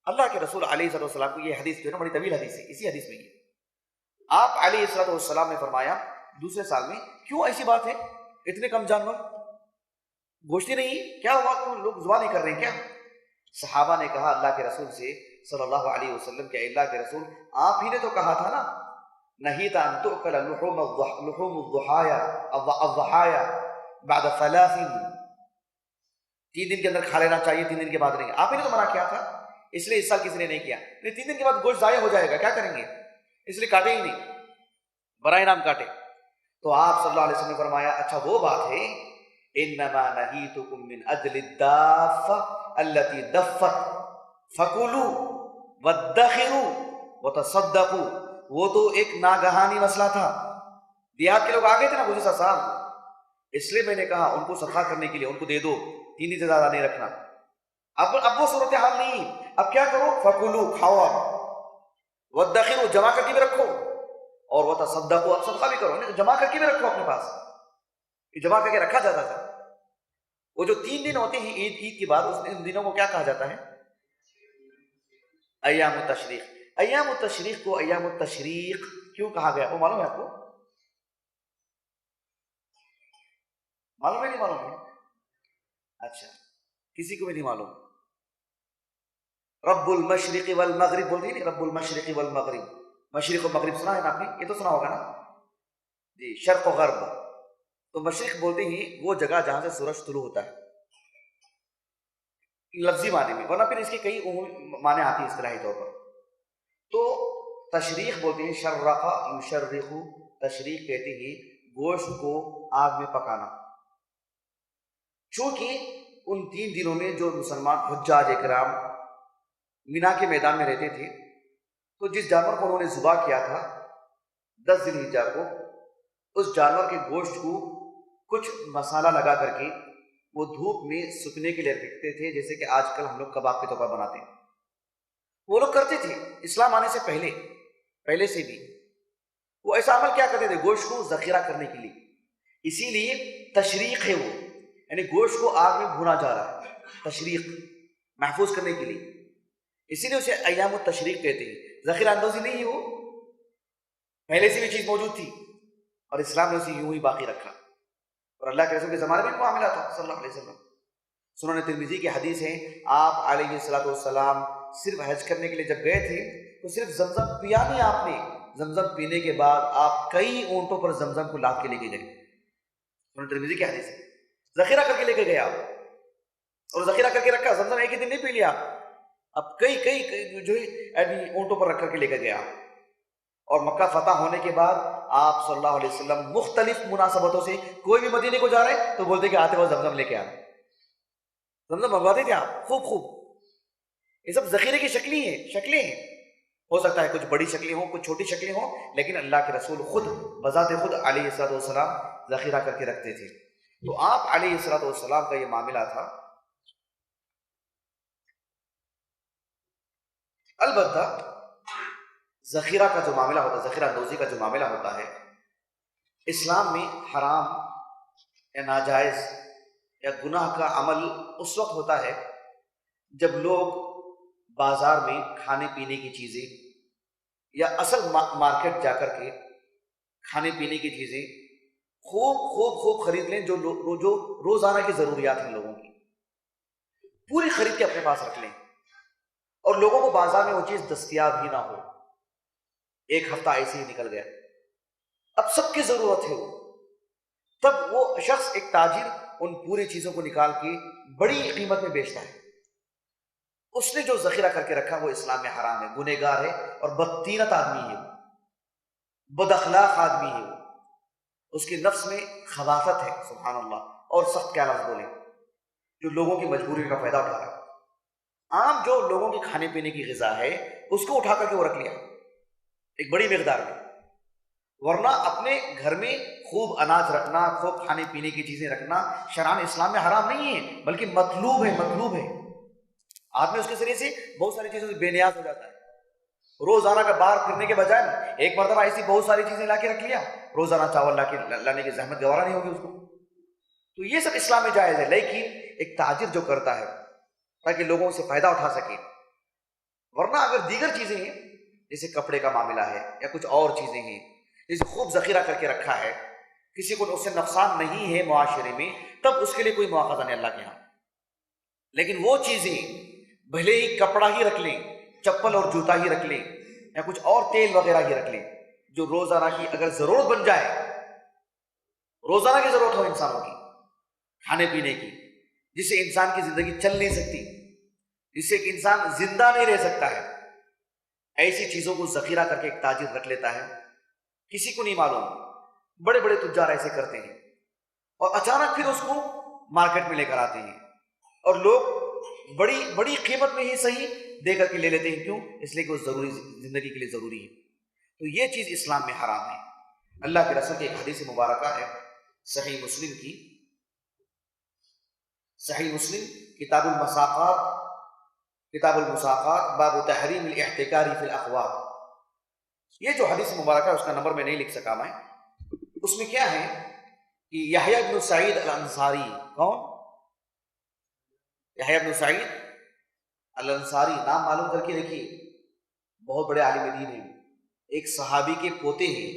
[SPEAKER 3] اللہ کے رسول علیہ الصلوۃ والسلام کو یہ حدیث جو ہے نا بڑی طویل حدیث ہے، اسی حدیث میں یہ آپ علیہ الصلوۃ والسلام نے فرمایا دوسرے سال میں کیوں ایسی بات ہے، اتنے کم جانور، گوشتی نہیں، کیا ہوا، کیوں لوگ ذبح نہیں کر رہے ہیں کیا؟ صحابہ نے کہا اللہ کے رسول سے صلی اللہ علیہ وسلم کہ اللہ کے رسول آپ ہی نے تو کہا تھا نا، نہیت ان تؤکل لحوم الضحایا بعد 3 دن کے اندر کھا لینا چاہیے، 3 دن کے بعد نہیں. آپ ہی نے تو منع کیا تھا، اس لیے اس سال کسی نے نہیں کیا. 3 دن کے بعد گوشت ضائع ہو جائے گا، کیا کریں گے، اس لیے کاٹے ہی نہیں، برائے نام کاٹے. تو آپ صلی اللہ علیہ وسلم نے فرمایا اچھا وہ بات ہے، انما نہیتکم من اجل الدافہ التي دفت فکلوا وادخروا وتصدقوا. وہ تو ایک ناگہانی مسئلہ تھا، دیہات کے لوگ آ گئے تھے نا گزشتہ سال، اس لیے میں نے کہا ان کو صدقہ کرنے کے لیے ان کو دے دو، 3 دن سے زیادہ نہیں رکھنا. اب وہ صورتحال نہیں، اب کیا کرو، فکلوا، کھاؤ، وادخروا، جمع کر کے بھی رکھو، اور وتصدقوا، اب صدقہ بھی کرو، جمع کر کے بھی رکھو اپنے پاس. یہ جمع کر کے رکھا جاتا تھا. وہ جو 3 دن ہوتے ہیں عید کے بعد، ان دنوں کو کیا کہا جاتا ہے، ایام التشریق. ایام التشریق کو ایام التشریق کیوں کہا گیا وہ معلوم ہے آپ کو؟ معلوم ہے نہیں معلوم ہے؟ اچھا کسی کو بھی نہیں معلوم. رب المشرق والمغرب بولتے ہیں نہیں، رب المشرق والمغرب، مشرق و مغرب سنا ہے نا آپ نے، یہ تو سنا ہوگا نا جی، شرق و غرب. تو مشرق بولتے ہیں وہ جگہ جہاں سے سورج طلوع ہوتا ہے لفظی معنی میں، ورنہ پھر اس کے کئی معنی آتی ہیں اصطلاحی طور پر. تو تشریق بولتے ہیں شرق یشرق، تشریق کہتے ہیں گوشت کو آگ میں پکانا. چونکہ ان 3 دنوں میں جو مسلمان حجاج اکرام مینا کے میدان میں رہتے تھے، تو جس جانور کو انہوں نے ذبح کیا تھا 10 ذی الحجہ کو، اس جانور کے گوشت کو کچھ مسالہ لگا کر کے وہ دھوپ میں سکنے کے لیے رکھتے تھے، جیسے کہ آج کل ہم لوگ کباب کے طور پر بناتے ہیں. وہ لوگ کرتے تھے اسلام آنے سے پہلے سے بھی وہ ایسا عمل کیا کرتے تھے، گوشت کو ذخیرہ کرنے کے لیے. اسی لیے تشریق ہے وہ، یعنی گوشت کو آگ میں بھونا جا رہا ہے، تشریق محفوظ کرنے کے لیے، اسی لیے اسے ایام التشریق کہتے ہیں. ذخیرہ اندوزی نہیں ہے، وہ پہلے سے بھی چیز موجود تھی اور اسلام نے اسے یوں ہی باقی رکھا. اور اللہ کے رسول کے زمانے میں معاملہ تھا صلی اللہ علیہ وسلم. سنن ترمذی کی حدیث ہے، آپ علیہ الصلوۃ والسلام صرف حج کرنے کے لیے جب گئے تھے تو صرف زمزم پیا نہیں آپ نے، زمزم پینے کے بعد آپ کئی اونٹوں پر زمزم کو لاد کے لے کے گئے. سنن ترمذی کی حدیث ہے، ذخیرہ کر کے لے کے گئے آپ، اور ذخیرہ کر کے رکھا. زمزم ایک ہی دن نہیں پی لیا، اب کئی جو ہے اونٹوں پر رکھ کر کے لے کے گیا. اور مکہ فتح ہونے کے بعد آپ صلی اللہ علیہ وسلم مختلف مناسبتوں سے کوئی بھی مدینے کو جا رہے تو بولتے کہ آتے وقت زمزم لے کے آنا، زمزم منگواتے تھے آپ خوب. یہ سب ذخیرے کی شکلیں ہیں. ہو سکتا ہے کچھ بڑی شکلیں ہوں، کچھ چھوٹی شکلیں ہوں، لیکن اللہ کے رسول خود بذات خود علیہ الصلوۃ والسلام ذخیرہ کر کے رکھتے تھے. تو آپ علیہ الصلوۃ والسلام کا یہ معاملہ تھا. البتہ ذخیرہ کا جو معاملہ ہوتا ہے، ذخیرہ اندوزی کا جو معاملہ ہوتا ہے، اسلام میں حرام یا ناجائز یا گناہ کا عمل اس وقت ہوتا ہے جب لوگ بازار میں کھانے پینے کی چیزیں یا اصل مارکیٹ جا کر کے کھانے پینے کی چیزیں خوب خرید لیں، جو روزانہ کی ضروریات ہیں لوگوں کی، پوری خرید کے اپنے پاس رکھ لیں، اور لوگوں کو بازار میں وہ چیز دستیاب ہی نہ ہو. ایک ہفتہ ایسے ہی نکل گیا، اب سب کی ضرورت ہے وہ، تب وہ شخص ایک تاجر ان پوری چیزوں کو نکال کے بڑی قیمت میں بیچتا ہے. اس نے جو ذخیرہ کر کے رکھا وہ اسلام میں حرام ہے، گنہگار ہے اور بدطینت آدمی ہے، بد اخلاق آدمی ہے، اس کے نفس میں خباثت ہے، سبحان اللہ، اور سخت کیا لفظ بولے، جو لوگوں کی مجبوری کا فائدہ اٹھا رہا ہے. عام جو لوگوں کی کھانے پینے کی غذا ہے اس کو اٹھا کر کے وہ رکھ لیا ایک بڑی مقدار میں، ورنہ اپنے گھر میں خوب اناج رکھنا، خوب کھانے پینے کی چیزیں رکھنا شرعاً اسلام میں حرام نہیں ہے، بلکہ مطلوب ہے۔ آدمی اس کے ذریعے سے بہت ساری چیزوں سے بے نیاز ہو جاتا ہے۔ روزانہ کا باہر پھرنے کے بجائے ایک مرتبہ ایسی بہت ساری چیزیں لا کے رکھ لیا، روزانہ چاول لانے کی زحمت گوارا نہیں ہوگی اس کو۔ تو یہ سب اسلام میں جائز ہے، لیکن ایک تاجر جو کرتا ہے تاکہ لوگوں سے فائدہ اٹھا سکے، ورنہ اگر دیگر چیزیں ہیں جیسے کپڑے کا معاملہ ہے یا کچھ اور چیزیں ہیں جیسے خوب ذخیرہ کر کے رکھا ہے، کسی کو اس سے نقصان نہیں ہے معاشرے میں، تب اس کے لیے کوئی مواخذہ نہیں اللہ کے یہاں۔ لیکن وہ چیزیں بھلے ہی کپڑا ہی رکھ لیں، چپل اور جوتا ہی رکھ لیں یا کچھ اور تیل وغیرہ ہی رکھ لیں، جو روزانہ کی اگر ضرورت بن جائے، روزانہ کی ضرورت ہو انسانوں کی کھانے پینے کی، جس سے انسان کی زندگی چل نہیں سکتی، جس سے ایک انسان زندہ نہیں رہ سکتا ہے، ایسی چیزوں کو ذخیرہ کر کے ایک تاجر رکھ لیتا ہے، کسی کو نہیں معلوم۔ بڑے بڑے تجار ایسے کرتے ہیں اور اچانک پھر اس کو مارکیٹ میں لے کر آتے ہیں اور لوگ بڑی بڑی قیمت میں ہی صحیح دے کر کے لے لیتے ہیں، کیوں؟ اس لیے کہ وہ ضروری زندگی کے لیے ضروری ہے۔ تو یہ چیز اسلام میں حرام ہے۔ اللہ کے رسول کی ایک حدیث مبارکہ ہے صحیح مسلم کی، صحیح مسلم کتاب المساقات باب تحریم الاحتکار فی الاقوات۔ یہ جو حدیث مبارکہ ہے اس کا نمبر میں نہیں لکھ سکا میں، اس میں کیا ہے کہ یحییٰ بن سعید الانصاری، کون؟ یحییٰ بن سعید الانصاری، نام معلوم کر کے رکھیے، بہت بڑے عالم دین ہیں، ایک صحابی کے پوتے ہیں،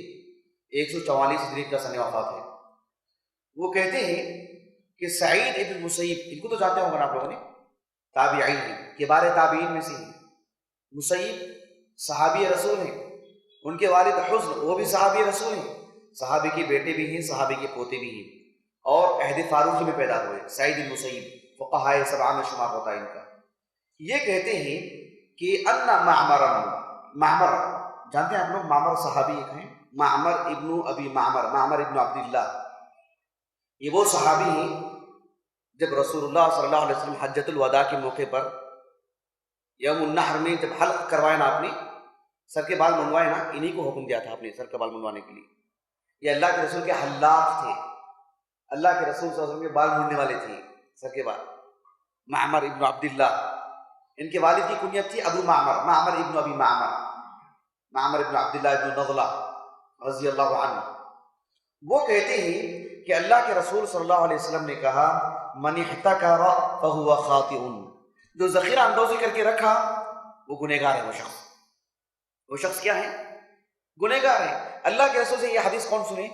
[SPEAKER 3] 144 ہجری کا سن وفات ہے۔ وہ کہتے ہیں کہ سعید ابن مسیب، ان کو تو جانتے ہوں گے آپ لوگوں نے، تابعین ہیں، کبار تابعین میں سے ہیں۔ مسیب صحابی رسول ہیں، ان کے والد حزن وہ بھی صحابی رسول ہیں، صحابی کے بیٹے بھی ہیں، صحابی کے پوتے بھی ہیں، اور عہد فاروقی میں پیدا ہوئے۔ سعید بن مسیب فقہائے سبعہ میں شمار ہوتا ہے ان کا۔ یہ کہتے ہیں کہ ان معمر، جانتے ہیں آپ لوگ معمر صحابی ایک ہیں، معمر ابن ابی معمر، معمر ابن عبداللہ، یہ وہ صحابی ہیں جب رسول اللہ صلی اللہ علیہ وسلم حجۃ الوداع کے موقع پر یوم النحر میں جب حلق کروائے نا، آپ نے سر کے بال منڈوائے نا، انہی کو حکم دیا تھا اپنے سر کے بال منڈوانے کے لیے۔ یہ اللہ کے رسول کے حلاق تھے، اللہ کے رسول صلی اللہ علیہ وسلم کے بال مونڈنے والے تھے، سر کے بال۔ معمر ابن عبداللہ، ان کے والد کی کنیت تھی ابو معمر، معمر ابن ابی معمر، معمر ابن عبداللہ ابن نضلہ رضی اللہ عنہ۔ وہ کہتے ہیں کہ اللہ کے رسول صلی اللہ علیہ وسلم نے کہا من احتکر فہو خاطئ، جو ذخیرہ اندوزی کر کے رکھا وہ گنہگار ہے۔ وہ شخص کیا ہے؟ گنہگار ہے۔ اللہ کے رسول سے یہ حدیث کون سنے؟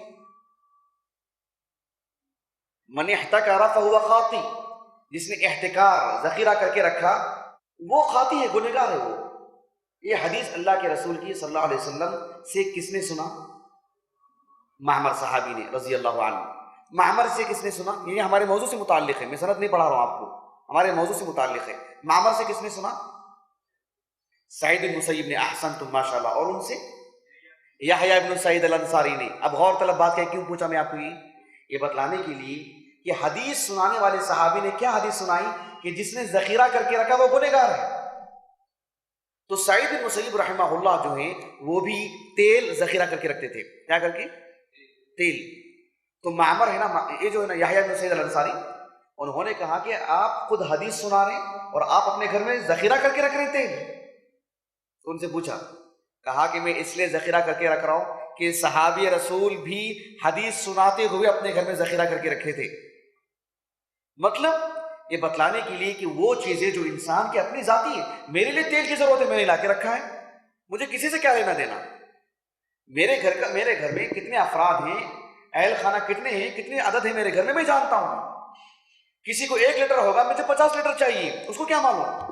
[SPEAKER 3] من احتکر فہو خاطئ، جس نے احتکار ذخیرہ کر کے رکھا وہ خاطی ہے، گنہگار ہے وہ۔ یہ حدیث اللہ کے رسول کی صلی اللہ علیہ وسلم سے کس نے سنا؟ معمر صحابی نے رضی اللہ عنہ۔ معمر سے کس نے سنا؟ یہ ہمارے موضوع سے متعلق ہے، میں سند نہیں پڑھا رہا ہوں آپ کو، ہمارے موضوع سے متعلق ہے۔ معمر سے کس نے سنا؟ سعید بن مسیب نے، احسنتم ماشاء اللہ، اور ان سے یحییٰ بن سعید الانصاری نے۔ اب غور طلب بات ہے، کیوں پوچھا میں آپ کو؟ یہ بتلانے کے لیے کہ حدیث سنانے والے صحابی نے کیا حدیث سنائی کہ جس نے ذخیرہ کر کے رکھا وہ گنہگار ہے۔ تو سعید بن مسیب رحمہ اللہ جو ہیں وہ بھی تیل ذخیرہ کر کے رکھتے تھے، کیا کر کے؟ تیل۔ تو معمر ہے نا، یہ جو ہے نا یحییٰ بن سعید الانصاری، انہوں نے کہا کہ آپ خود حدیث سنا رہے ہیں اور آپ اپنے گھر میں ذخیرہ کر کے رکھ رہے تھے۔ تو ان سے پوچھا، کہا کہ میں اس لیے ذخیرہ کر کے رکھ رہا ہوں کہ صحابی رسول بھی حدیث سناتے ہوئے اپنے گھر میں ذخیرہ کر کے رکھے تھے۔ مطلب یہ بتلانے کے لیے کہ وہ چیزیں جو انسان کی اپنی ذاتی ہے، میرے لیے تیل کی ضرورت ہے، میں نے لا کے رکھا ہے، مجھے کسی سے کیا لینا دینا۔ میرے گھر میں کتنے افراد ہیں، اہل خانہ کتنے ہیں، کتنی عدد ہے میرے گھر میں جانتا ہوں۔ کسی کو 1 لیٹر ہوگا، مجھے 50 لیٹر چاہیے، اس کو کیا معلوم؟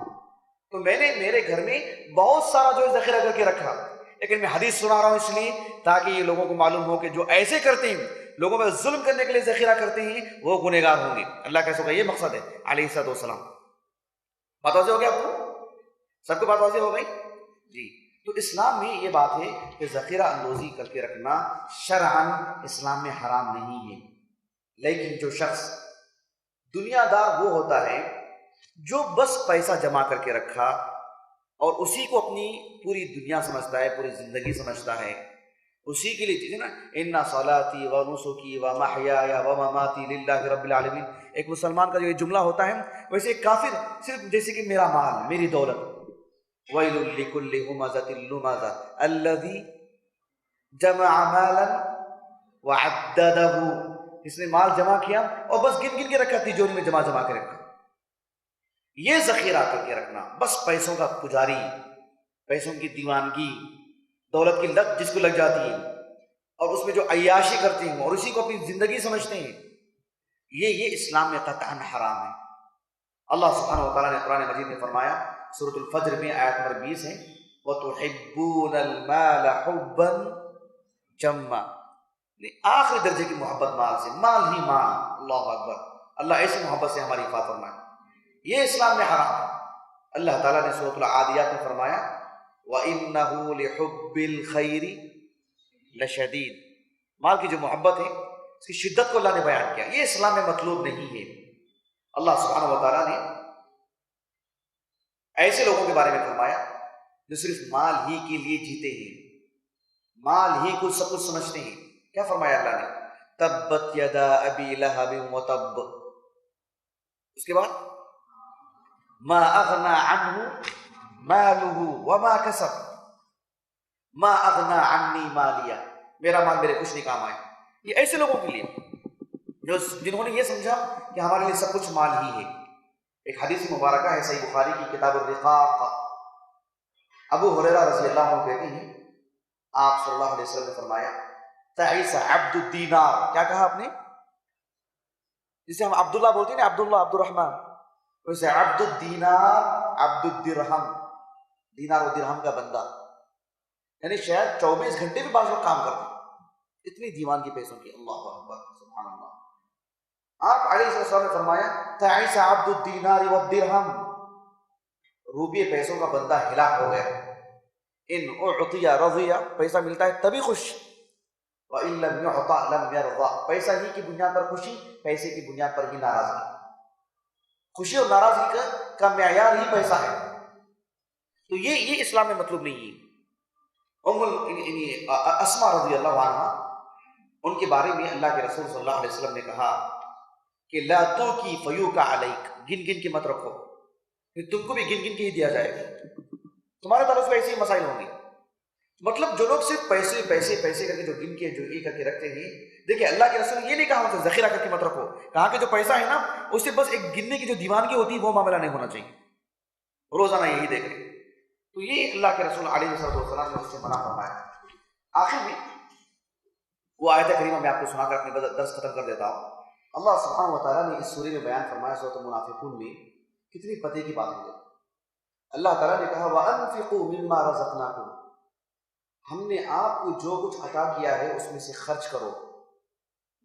[SPEAKER 3] تو میں نے میرے گھر میں بہت سارا جو ذخیرہ کر کے رکھا، لیکن میں حدیث سنا رہا ہوں اس لیے تاکہ یہ لوگوں کو معلوم ہو کہ جو ایسے کرتے ہیں، لوگوں میں ظلم کرنے کے لیے ذخیرہ کرتے ہیں، وہ گنہگار ہوں گے۔ اللہ کے رسول کا یہ مقصد ہے علیہ الصلوۃ والسلام۔ بات واضح ہو گیا آپ کو؟ سب کو بات واضح ہو گئی جی؟ تو اسلام میں یہ بات ہے کہ ذخیرہ اندوزی کر کے رکھنا شرعاً اسلام میں حرام نہیں ہے، لیکن جو شخص دنیا دار وہ ہوتا ہے جو بس پیسہ جمع کر کے رکھا اور اسی کو اپنی پوری دنیا سمجھتا ہے، پوری زندگی سمجھتا ہے، اسی کے لیے چیزیں نا، ان صلاتی و نسکی و محیایا و مماتی للہ رب العالمین. ایک مسلمان کا جو یہ جملہ ہوتا ہے، ویسے ایک کافر صرف جیسے کہ میرا مال، میری دولت. ویل لکل ہمزۃ لمزہ الذی جمع مالا وعددہ، اس نے مال جمع کیا اور بس گن گن کے رکھا، تجوری میں جمع کے رکھا. یہ ذخیرہ کر کے رکھنا، بس پیسوں کا پجاری، پیسوں کی دیوانگی، دولت کی لت جس کو لگ جاتی ہے اور اس میں جو عیاشی کرتے ہیں اور اسی کو اپنی زندگی سمجھتے ہیں، یہ اسلام میں قطعاً حرام ہے. اللہ سبحانہ و تعالیٰ نے قرآن مجید میں فرمایا، سورۃ الفجر میں آیت نمبر 20 ہے، وَتُحِبُّونَ الْمَالَ حُبًّا جَمًّا، آخری درجے کی محبت مال سے، مال ہی مال. اللہ اکبر. اللہ ایسی محبت سے ہماری حفاظت فرمائے. یہ اسلام میں حرام ہے. اللہ تعالیٰ نے سورۃ العادیات میں فرمایا، وَإِنَّهُ لِحُبِّ الْخَيْرِ لَشَدِيدٌ، مال کی جو محبت ہے اس کی شدت کو اللہ نے بیان کیا. یہ اسلام میں مطلوب نہیں ہے. اللہ سبحانہ و تعالیٰ نے ایسے لوگوں کے بارے میں فرمایا جو صرف مال ہی کے لیے جیتے ہیں، مال ہی کو سب کچھ سمجھتے ہیں. کیا فرمایا اللہ نے؟ تبت یدا ابی لہب وتب، اس کے بعد ما اغنى عنہ مالہ وما کسب، ما اغنى عنی مالیہ، میرا مال میرے کچھ نہیں کام آئے. یہ ایسے لوگوں کے لیے جنہوں نے یہ سمجھا کہ ہمارے لیے سب کچھ مال ہی ہے. ایک حدیث مبارکہ ہے صحیح بخاری کی کتاب الرقاق، ابو ہریرہ رضی اللہ عنہ کہتے ہیں آپ صلی اللہ علیہ وسلم نے فرمایا، تعیس عبد الدینار. کیا کہا آپ نے؟ جسے ہم عبداللہ بولتے ہیں نا، عبداللہ، عبد الرحمن، ویسے عبد الدینار، عبد الدرہم، دینار و درہم کا بندہ، یعنی شاید 24 گھنٹے بھی بعض لوگ کام کرتے ہیں، اتنی دیوان کی پیسوں کی. اللہ اکبر، سبحان اللہ. آپ علیہ السلام نے فرمایا، تعیس عبد الدینار والدرہم، روپیے پیسوں کا بندہ ہلاک ہو گیا. ان اعطی رضی، پیسہ ملتا ہے تبھی خوش، وَإِن لَمْ يُعْطَ لَمْ يَرْضَ، پیسہ ہی کی بنیاد پر خوشی، پیسے کی بنیاد پر ہی ناراضگی. خوشی اور ناراضگی کا معیار ہی پیسہ ہے. تو یہ اسلام میں مطلوب نہیں ہے. اسماء رضی اللہ عنہ، ان کے بارے میں اللہ کے رسول صلی اللہ علیہ وسلم نے کہا کہ لا توکی فیوکا علیک، گن گن کے مت رکھو، تم کو بھی گن گن کے ہی دیا جائے گا، تمہارے تعلق سے ایسے ہی مسائل ہوں گے. مطلب جو لوگ صرف پیسے پیسے پیسے کر کے جو گن کے جو یہ کر کے رکھتے ہیں، دیکھیں اللہ کے رسول نے یہ نہیں کہا ان سے ذخیرہ کر کے مت رکھو، کہا کہ جو پیسہ ہے نا اس سے بس ایک گننے کی جو دیوانگی ہوتی ہے وہ معاملہ نہیں ہونا چاہیے، روزانہ یہی دیکھ رہے. تو یہ اللہ کے رسول علیہ السلام نے اس سے منع فرمایا. آخر میں وہ آیت کریمہ میں آپ کو سنا کر اپنی درس ختم کر دیتا ہوں. اللہ سبحانہ و تعالیٰ نے اس سورے میں بیان فرمایا، سورۃ المنافقون میں، کتنی پتے کی بات ہے. اللہ تعالیٰ نے کہا وَأَنفِقُوا مِمَّا رَزَقْنَاكُمْ، ہم نے آپ کو جو کچھ عطا کیا ہے اس میں سے خرچ کرو.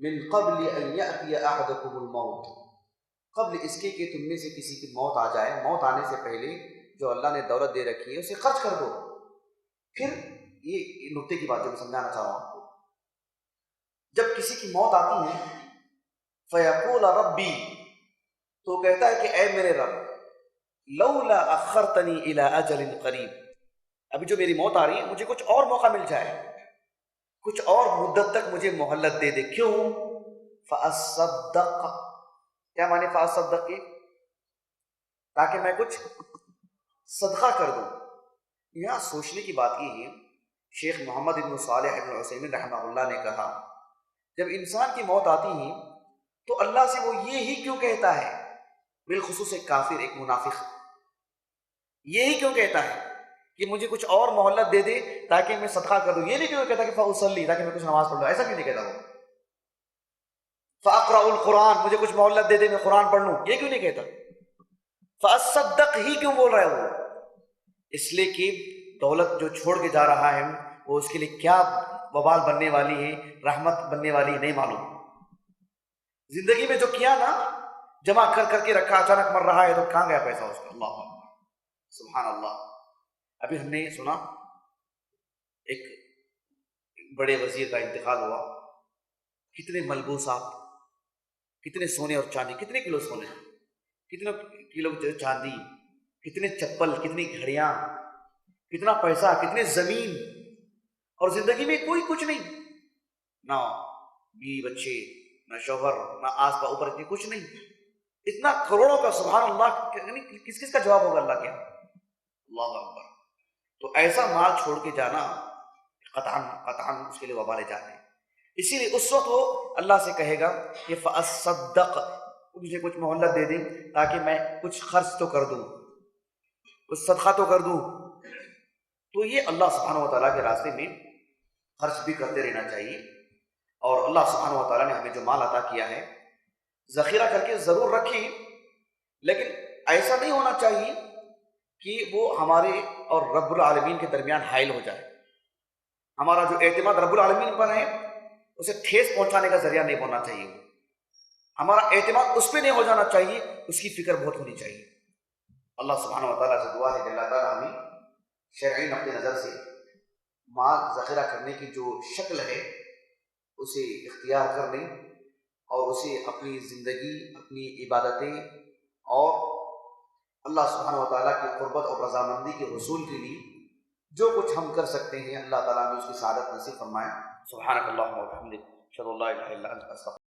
[SPEAKER 3] من قبل ان یأتی احدکم الموت، قبل اس کے کہ تم میں سے کسی کی موت آ جائے، موت آنے سے پہلے جو اللہ نے دولت دے رکھی ہے اسے خرچ کر دو. پھر یہ نقطے کی بات جو میں سمجھانا چاہ رہا ہوں آپ کو، جب کسی کی موت آتی ہے فیقول ربی، تو کہتا ہے کہ اے میرے رب، لولا اخرتنی الی اجل قریب، ابھی جو میری موت آ رہی ہے مجھے کچھ اور موقع مل جائے، کچھ اور مدت تک مجھے مہلت دے دے. کیوں؟ فاصدق، کیا معنی فاصدق کے؟ تاکہ میں کچھ صدقہ کر دوں. یہاں سوچنے کی بات یہ ہے، شیخ محمد بن صالح بن عثیمین رحمہ اللہ نے کہا جب انسان کی موت آتی ہے تو اللہ سے وہ یہی کیوں کہتا ہے، بالخصوص ایک کافر، ایک منافق، یہی کیوں کہتا ہے کہ مجھے کچھ اور مہلت دے دے تاکہ میں صدقہ کر دوں؟ یہ نہیں کیوں کہتا کہ فاصلی، تاکہ میں کچھ نماز پڑھ لوں، ایسا کیوں نہیں کہتا وہ؟ فاقرأ القرآن، مجھے کچھ مہلت دے دے میں قرآن پڑھ لوں، یہ کیوں نہیں کہتا؟ فاصدق ہی کیوں بول رہا ہے وہ؟ اس لیے کہ دولت جو چھوڑ کے جا رہا ہے وہ اس کے لیے کیا وبال بننے والی ہے، رحمت بننے والی ہے، نہیں معلوم. زندگی میں جو کیا نا، جمع کر کر کے رکھا، اچانک مر رہا ہے تو کہاں گیا پیسہ اس کا؟ اللہ سبحان اللہ. ابھی ہم نے سنا ایک بڑے وزیر کا انتقال ہوا، کتنے ملبوسات، کتنے سونے اور چاندی، کتنے کلو سونے، کتنے کلو چاندی، کتنے چپل، کتنی گھڑیاں، کتنا پیسہ، کتنے زمین، اور زندگی میں کوئی کچھ نہیں، نہ بیوی بچے، نہ شوہر، نہ آس پاس اوپر اتنی کچھ نہیں، اتنا کروڑوں کا، سبحان اللہ، یعنی کس کس کا جواب ہوگا اللہ کے؟ اللہ اکبر۔ تو ایسا مال چھوڑ کے جانا قطعاً قطعاً اس کے لیے وبال جاتے ہیں۔ اسی لیے اس وقت وہ اللہ سے کہے گا کہ فَأَصَّدَّقْ، مجھے کچھ مہلت دے دیں تاکہ میں کچھ خرچ تو کر دوں، کچھ صدقہ تو کر دوں۔ تو یہ اللہ سبحانہ و تعالیٰ کے راستے میں خرچ بھی کرتے رہنا چاہیے، اور اللہ سبحانہ و تعالیٰ نے ہمیں جو مال عطا کیا ہے ذخیرہ کر کے ضرور رکھیں، لیکن ایسا نہیں ہونا چاہیے کہ وہ ہمارے اور رب العالمین کے درمیان حائل ہو جائے۔ ہمارا جو اعتماد رب العالمین پر ہے اسے ٹھیس پہنچانے کا ذریعہ نہیں بننا چاہیے، ہمارا اعتماد اس پہ نہیں ہو جانا چاہیے، اس کی فکر بہت ہونی چاہیے۔ اللہ سبحانہ و تعالیٰ سے دعا ہے کہ اللہ تعالیٰ ہمیں شرعی نقطہ نظر سے مال ذخیرہ کرنے کی جو شکل ہے اسے اختیار کر لیں، اور اسے اپنی زندگی، اپنی عبادتیں اور اللہ سبحانہ و تعالیٰ کی قربت اور رضامندی کے حصول کے لیے جو کچھ ہم کر سکتے ہیں اللہ تعالیٰ نے اس کی سعادت نصیب فرمائے۔ سبحانک اللہم و بحمدک، اشہد ان لا الہ الا انت، استغفرک۔